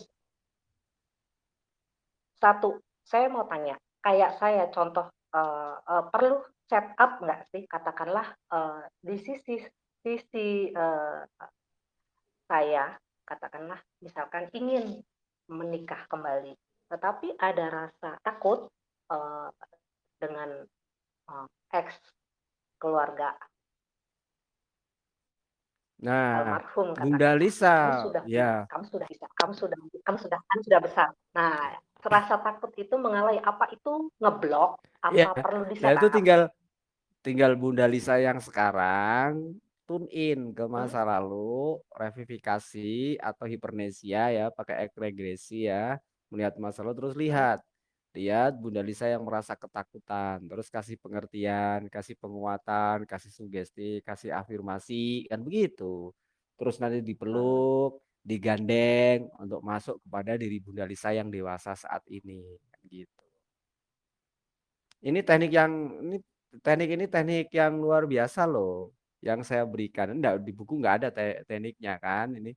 Speaker 3: satu, saya mau tanya, kayak saya contoh perlu set up nggak sih, katakanlah di sisi saya, katakanlah misalkan ingin menikah kembali, tetapi ada rasa takut eh, dengan ex keluarga
Speaker 1: Nah,
Speaker 3: almarhum,
Speaker 1: Bunda
Speaker 3: katakanlah kamu
Speaker 1: Lisa,
Speaker 3: sudah
Speaker 1: ya,
Speaker 3: kamu sudah bisa kamu sudah besar. Nah, rasa takut itu mengalami, apa itu ngeblok,
Speaker 1: ya,
Speaker 3: apa perlu di
Speaker 1: nah itu
Speaker 3: setup?
Speaker 1: tinggal Bunda Lisa yang sekarang tune in ke
Speaker 3: Hmm?
Speaker 1: masa lalu, revivifikasi atau hipernesia ya, pakai regresi ya, melihat masa lalu terus
Speaker 3: Hmm?
Speaker 1: lihat Bunda Lisa yang merasa ketakutan, terus kasih pengertian, kasih penguatan, kasih sugesti, kasih afirmasi, kan begitu. Terus nanti
Speaker 3: Hmm.
Speaker 1: dipeluk, digandeng untuk masuk kepada diri Bunda Lisa yang dewasa saat ini, kan gitu. Ini teknik yang luar biasa loh yang saya berikan. Enggak, di buku nggak ada tekniknya kan. Ini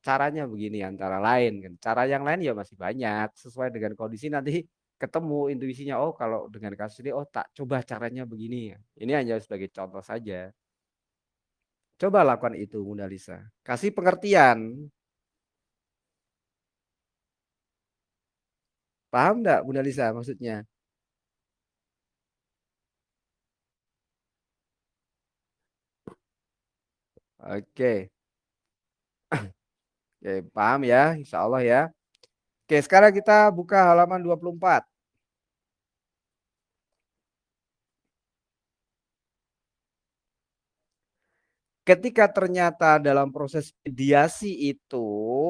Speaker 1: caranya begini antara lain kan. Cara yang lain ya masih banyak sesuai dengan kondisi nanti ketemu intuisinya. Oh, kalau dengan kasus ini oh tak coba caranya begini. Ini hanya sebagai contoh saja. Coba lakukan itu Bunda Lisa. Kasih pengertian. Paham enggak Bunda Lisa maksudnya? Oke. Oke, paham ya, insya Allah ya. Oke, sekarang kita buka halaman 24. Ketika ternyata dalam proses mediasi itu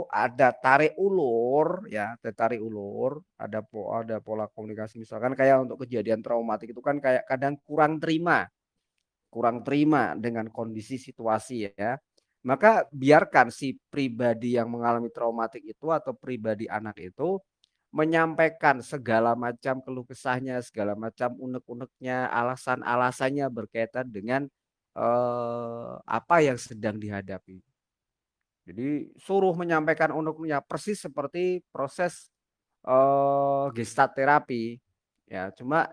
Speaker 1: ada tarik ulur, ya, tarik ulur, ada pola komunikasi misalkan kayak untuk kejadian traumatik itu kan kayak kadang kurang terima dengan kondisi situasi ya. Maka biarkan si pribadi yang mengalami traumatik itu atau pribadi anak itu menyampaikan segala macam keluh kesahnya, segala macam unek-uneknya, alasan-alasannya berkaitan dengan apa yang sedang dihadapi. Jadi suruh menyampaikan unek-uneknya persis seperti proses gestalt terapi. Ya, cuma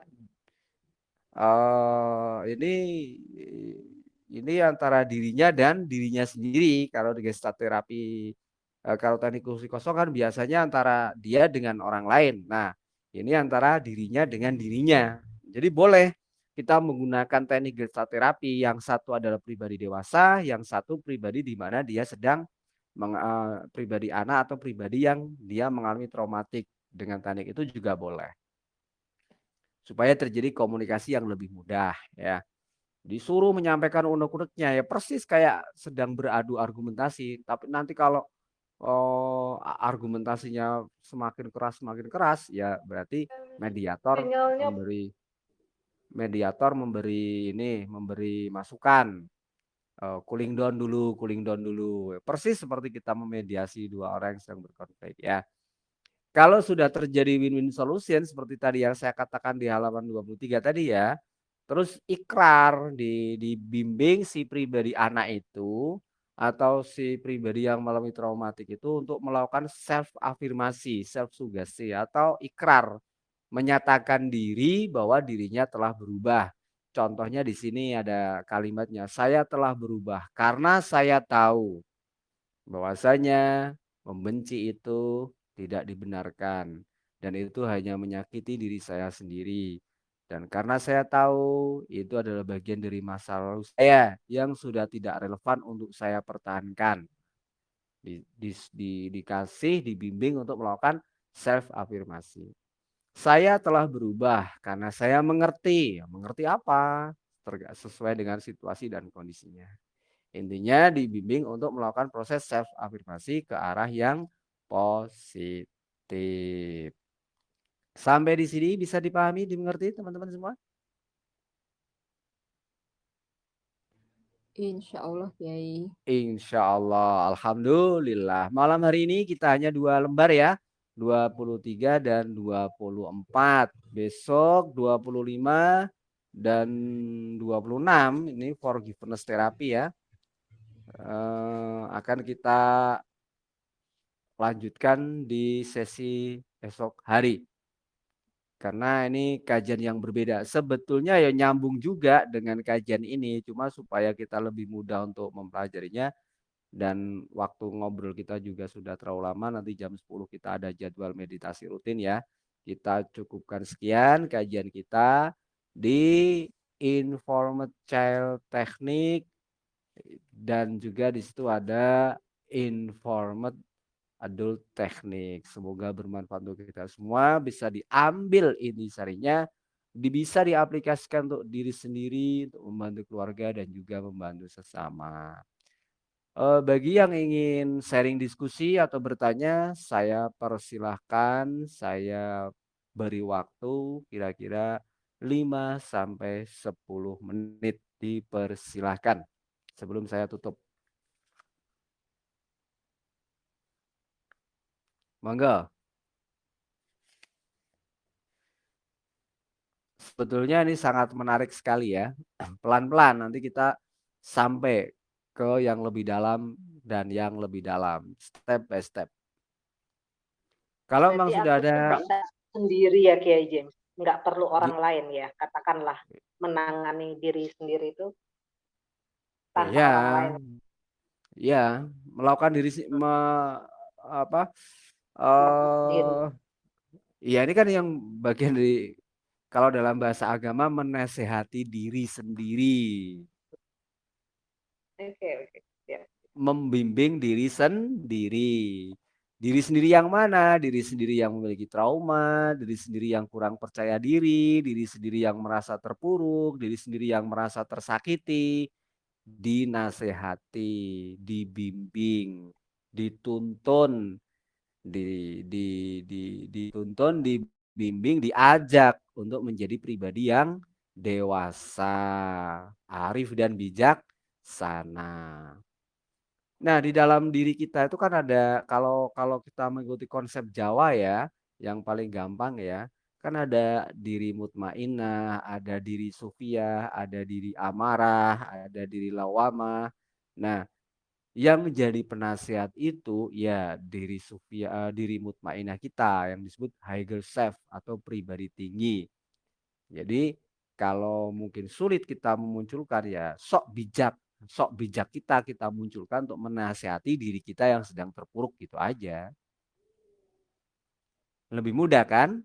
Speaker 1: ini antara dirinya dan dirinya sendiri. Kalau di gestalt terapi, kalau teknik kursi kosong kan biasanya antara dia dengan orang lain. Nah, ini antara dirinya dengan dirinya. Jadi boleh kita menggunakan teknik gestalt terapi. Yang satu adalah pribadi dewasa, yang satu pribadi di mana dia sedang pribadi anak atau pribadi yang dia mengalami traumatik. Dengan teknik itu juga boleh. Supaya terjadi komunikasi yang lebih mudah ya. Disuruh menyampaikan unek-uneknya ya persis kayak sedang beradu argumentasi. Tapi nanti kalau argumentasinya semakin keras ya berarti memberi masukan. Cooling down dulu. Persis seperti kita memediasi dua orang yang sedang berkonflik ya. Kalau sudah terjadi win-win solution seperti tadi yang saya katakan di halaman 23 tadi ya, terus ikrar dibimbing si pribadi anak itu atau si pribadi yang mengalami traumatik itu untuk melakukan self afirmasi, self sugesti atau ikrar menyatakan diri bahwa dirinya telah berubah. Contohnya di sini ada kalimatnya, saya telah berubah karena saya tahu bahwasanya membenci itu tidak dibenarkan dan itu hanya menyakiti diri saya sendiri. Dan karena saya tahu itu adalah bagian dari masa lalu saya yang sudah tidak relevan untuk saya pertahankan. Dikasih, dibimbing untuk melakukan self afirmasi. Saya telah berubah karena saya mengerti. Mengerti apa? Sesuai dengan situasi dan kondisinya. Intinya dibimbing untuk melakukan proses self afirmasi ke arah yang positif. Sampai di sini bisa dipahami, dimengerti teman-teman semua?
Speaker 2: Insya Allah, Kiai.
Speaker 1: Insya Allah, Alhamdulillah. Malam hari ini kita hanya 2 lembar ya, 23 dan 24. Besok 25 dan 26 ini forgiveness terapi ya. Akan kita lanjutkan di sesi esok hari. Karena ini kajian yang berbeda. Sebetulnya ya nyambung juga dengan kajian ini, cuma supaya kita lebih mudah untuk mempelajarinya dan waktu ngobrol kita juga sudah terlalu lama, nanti jam 10 kita ada jadwal meditasi rutin ya. Kita cukupkan sekian kajian kita di Informed Child Technique dan juga di situ ada Informed Adult Teknik. Semoga bermanfaat untuk kita semua, bisa diambil intisarinya, bisa diaplikasikan untuk diri sendiri, untuk membantu keluarga dan juga membantu sesama. Bagi yang ingin sharing diskusi atau bertanya, saya persilahkan, saya beri waktu kira-kira 5 sampai 10 menit, dipersilahkan sebelum saya tutup. Monggo. sebetulnya ini sangat menarik sekali ya. Pelan-pelan nanti kita sampai ke yang lebih dalam dan yang lebih dalam, step by step. Kalau memang
Speaker 3: Berarti
Speaker 1: sudah
Speaker 3: aku
Speaker 1: ada
Speaker 3: tuh bisa sendiri ya Kiai James, nggak perlu orang
Speaker 1: gi
Speaker 3: lain ya, katakanlah menangani diri sendiri itu tanpa
Speaker 1: iya,
Speaker 3: orang lain.
Speaker 1: iya, melakukan diri apa,
Speaker 3: Diri.
Speaker 1: eee, iya ini kan yang bagian dari kalau dalam bahasa agama menasehati diri sendiri,
Speaker 3: Oke oke, ya.
Speaker 1: membimbing diri sendiri. Diri sendiri yang mana? Diri sendiri yang memiliki trauma, diri sendiri yang kurang percaya diri sendiri yang merasa terpuruk, diri sendiri yang merasa tersakiti. Dinasehati, dibimbing, dituntun, dituntun, dibimbing, diajak untuk menjadi pribadi yang dewasa, arif dan bijaksana. Nah, di dalam diri kita itu kan ada kalau kalau kita mengikuti konsep Jawa ya, yang paling gampang ya, kan ada diri mutmainnah, ada diri sufiyah, ada diri amarah, ada diri lawamah. Nah, yang menjadi penasehat itu ya diri sufiyah, diri mutmainnah kita yang disebut higher self atau pribadi tinggi. Jadi kalau mungkin sulit kita memunculkan ya sok bijak kita munculkan untuk menasihati diri kita yang sedang terpuruk gitu aja. Lebih mudah kan?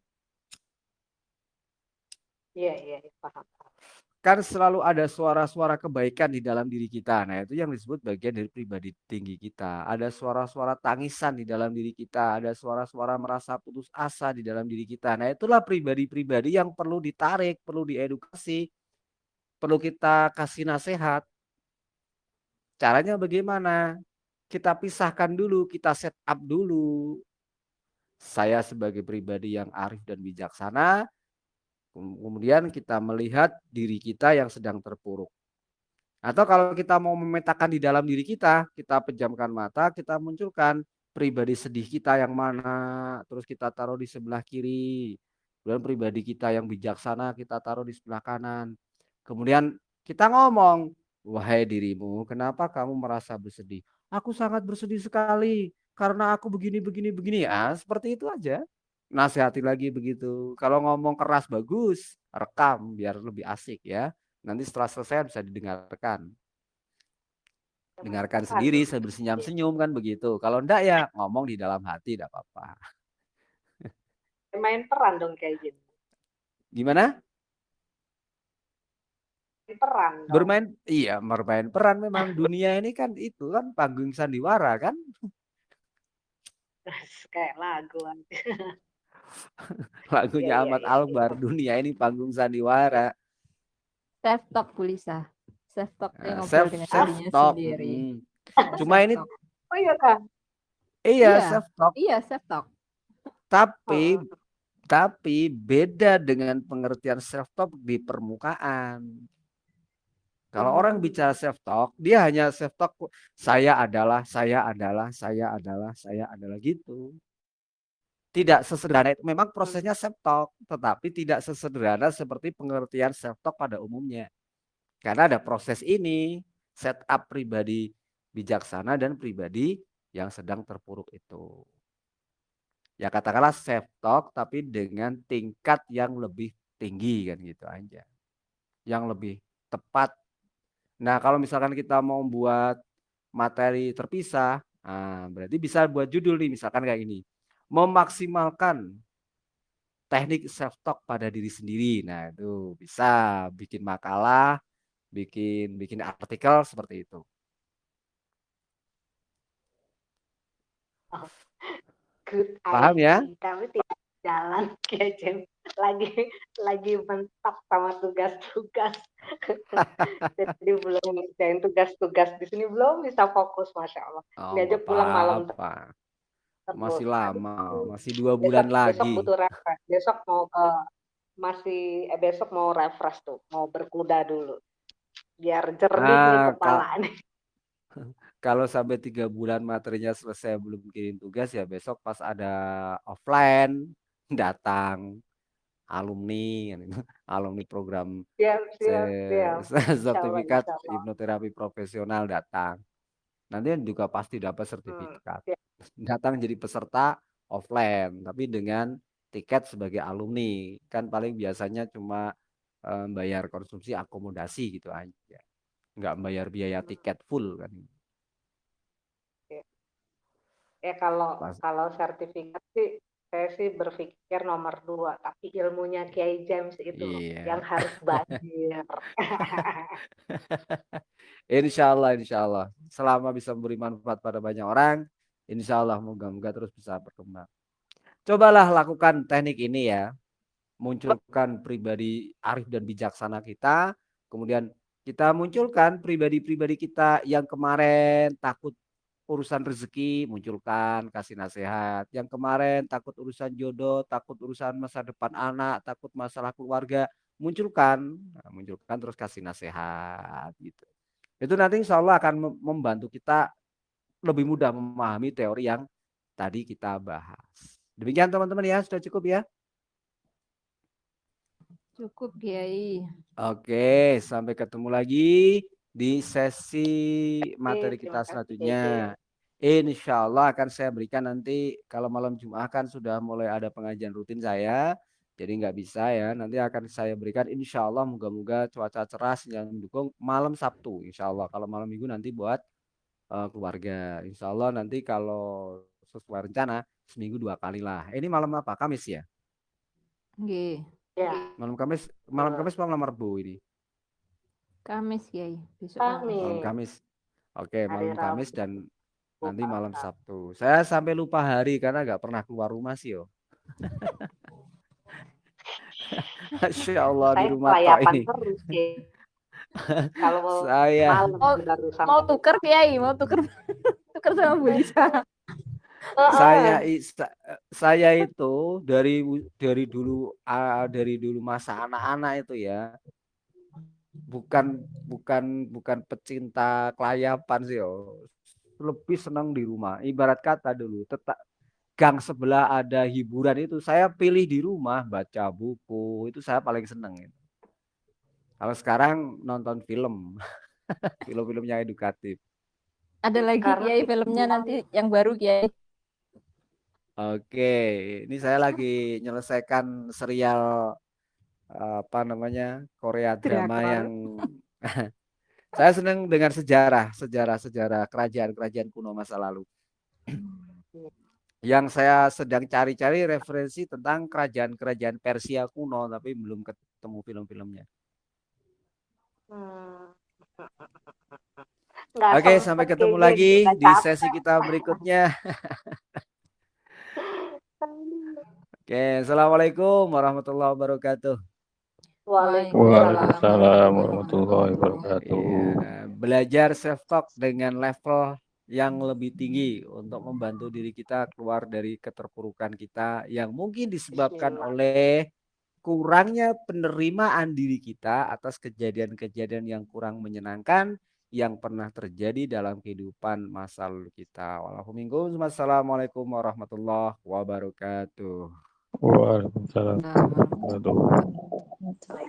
Speaker 3: Iya iya, paham.
Speaker 1: Kan selalu ada suara-suara kebaikan di dalam diri kita. Nah, itu yang disebut bagian dari pribadi tinggi kita. Ada suara-suara tangisan di dalam diri kita, ada suara-suara merasa putus asa di dalam diri kita. Nah, itulah pribadi-pribadi yang perlu ditarik, perlu diedukasi, perlu kita kasih nasihat. Caranya bagaimana? Kita pisahkan dulu, kita set up dulu. Saya sebagai pribadi yang arif dan bijaksana, kemudian kita melihat diri kita yang sedang terpuruk. Atau kalau kita mau memetakan di dalam diri kita pejamkan mata, kita munculkan pribadi sedih kita yang mana, terus kita taruh di sebelah kiri. Kemudian pribadi kita yang bijaksana kita taruh di sebelah kanan. Kemudian kita ngomong, wahai dirimu, kenapa kamu merasa bersedih? Aku sangat bersedih sekali karena aku begini, begini, begini. Ya, seperti itu aja. Nasihati lagi begitu. Kalau ngomong keras bagus, rekam biar lebih asik ya. Nanti setelah selesai bisa didengarkan.
Speaker 3: Main
Speaker 1: Dengarkan
Speaker 3: peran
Speaker 1: sendiri
Speaker 3: dong.
Speaker 1: sambil senyum-senyum kan begitu. Kalau enggak ya ngomong di dalam hati enggak apa-apa.
Speaker 3: Main peran dong Kiai James.
Speaker 1: Gimana?
Speaker 3: Main peran dong.
Speaker 1: Iya bermain peran memang dunia ini kan itu kan panggung sandiwara kan.
Speaker 3: Kayak lagu.
Speaker 1: Lagunya
Speaker 3: Iya
Speaker 1: Ahmad
Speaker 3: iya iya.
Speaker 1: Albar, dunia ini panggung sandiwara.
Speaker 2: Self talk Bu Lisa. Self talk dia ngobrol
Speaker 1: Self
Speaker 2: dengan
Speaker 1: self
Speaker 2: dirinya
Speaker 1: talk.
Speaker 2: sendiri.
Speaker 1: Cuma
Speaker 2: Self
Speaker 1: ini
Speaker 2: talk.
Speaker 3: Oh iya Kak.
Speaker 1: iya
Speaker 2: Iya,
Speaker 1: self talk,
Speaker 2: iya self talk.
Speaker 1: tapi tapi beda dengan pengertian self talk di permukaan. Kalau orang bicara self talk, dia hanya self talk saya adalah, saya adalah, saya adalah, saya adalah gitu. Tidak sesederhana itu. Memang prosesnya self talk, tetapi tidak sesederhana seperti pengertian self talk pada umumnya. Karena ada proses ini, setup pribadi bijaksana dan pribadi yang sedang terpuruk itu. Ya katakanlah self talk tapi dengan tingkat yang lebih tinggi kan gitu aja. Yang lebih tepat. Nah, kalau misalkan kita mau buat materi terpisah, berarti bisa buat judul nih misalkan kayak ini. Memaksimalkan teknik self talk pada diri sendiri. Nah, itu bisa bikin makalah, bikin bikin artikel seperti itu.
Speaker 3: Oh, good
Speaker 1: Paham ya?
Speaker 3: idea. Kami tidak jalan Kiai James. Lagi mentok sama tugas-tugas. Jadi belum ngerjain tugas-tugas di sini, belum bisa fokus, Masya Allah.
Speaker 1: Oh,
Speaker 3: Ini aja
Speaker 1: nggak
Speaker 3: pulang malam
Speaker 1: apa-apa. Masih
Speaker 3: terus.
Speaker 1: lama,
Speaker 3: Aduh.
Speaker 1: masih 2
Speaker 3: Besok
Speaker 1: bulan
Speaker 3: besok
Speaker 1: lagi.
Speaker 3: butuh refresh. Besok mau refresh tuh, mau berkuda dulu. Biar jernih nih
Speaker 1: Ah,
Speaker 3: kepala nih.
Speaker 1: kalau sampai 3 bulan materinya selesai belum kirim tugas ya besok pas ada offline datang. alumni, alumni program
Speaker 3: Siap, siap, siap.
Speaker 1: sertifikat
Speaker 3: Insya Allah.
Speaker 1: hipnoterapi profesional datang. Nanti juga pasti dapat sertifikat.
Speaker 3: Siap.
Speaker 1: Datang jadi peserta offline, tapi dengan tiket sebagai alumni. Kan paling biasanya cuma bayar konsumsi akomodasi gitu aja. Nggak bayar biaya tiket full kan.
Speaker 3: Ya kalau
Speaker 1: Pas.
Speaker 3: sertifikat sih saya sih berpikir nomor 2, tapi ilmunya Kiai James itu yang harus banjir.
Speaker 1: Insya Allah. Selama bisa memberi manfaat pada banyak orang, insya Allah moga-moga terus bisa berkembang. Cobalah lakukan teknik ini ya. Munculkan pribadi arif dan bijaksana kita. Kemudian kita munculkan pribadi-pribadi kita yang kemarin takut urusan rezeki, munculkan, kasih nasihat. Yang kemarin takut urusan jodoh, takut urusan masa depan anak, takut masalah keluarga, munculkan. Nah, munculkan terus kasih nasihat gitu. Itu nanti insya Allah akan membantu kita lebih mudah memahami teori yang tadi kita bahas. Demikian teman-teman ya, sudah cukup ya?
Speaker 2: Cukup Kiai.
Speaker 1: Oke, sampai ketemu lagi di sesi materi kita selanjutnya. Insya Allah akan saya berikan nanti kalau malam Jumat kan sudah mulai ada pengajian rutin saya. Jadi nggak bisa ya, nanti akan saya berikan insya Allah moga-moga cuaca cerah yang mendukung malam Sabtu. Insya Allah kalau malam Minggu nanti buat keluarga. Insya Allah nanti kalau sesuai rencana seminggu 2 kali lah. Ini malam apa? Kamis ya?
Speaker 2: Nggih.
Speaker 3: Ya.
Speaker 1: Malam Kamis malam Rabu ini.
Speaker 2: Kamis Kiai, besok
Speaker 1: malam Kamis. Oke, malam Kamis dan nanti malam
Speaker 3: Sabtu.
Speaker 1: Sabtu. Saya sampai lupa hari karena nggak pernah keluar rumah sih yo. Masya Allah di rumah tok ini.
Speaker 3: Terus, kalau
Speaker 1: saya
Speaker 2: mau tuker Kiai, mau tuker sama Bu Lisa.
Speaker 1: Saya itu dari dulu masa anak-anak itu ya bukan pecinta kelayapan sih yo. Lebih senang di rumah. Ibarat kata dulu tetap gang sebelah ada hiburan itu saya pilih di rumah baca buku itu saya paling senang itu. Kalau sekarang nonton film film-filmnya edukatif.
Speaker 2: Ada lagi Kiai filmnya nanti yang baru Kiai.
Speaker 1: Oke, ini saya lagi menyelesaikan serial Korea drama yang saya senang dengan sejarah kerajaan kuno masa lalu. Yang saya sedang cari-cari referensi tentang kerajaan Persia kuno tapi belum ketemu film-filmnya. Oke, sampai ketemu lagi di sesi kita berikutnya. Oke, assalamualaikum warahmatullahi wabarakatuh.
Speaker 4: Waalaikumsalam warahmatullahi wabarakatuh.
Speaker 1: Belajar self talk dengan level yang lebih tinggi untuk membantu diri kita keluar dari keterpurukan kita yang mungkin disebabkan oleh kurangnya penerimaan diri kita atas kejadian-kejadian yang kurang menyenangkan yang pernah terjadi dalam kehidupan masa lalu kita. Wassalamualaikum warahmatullahi wabarakatuh.
Speaker 4: Waalaikumsalam warahmatullahi wabarakatuh.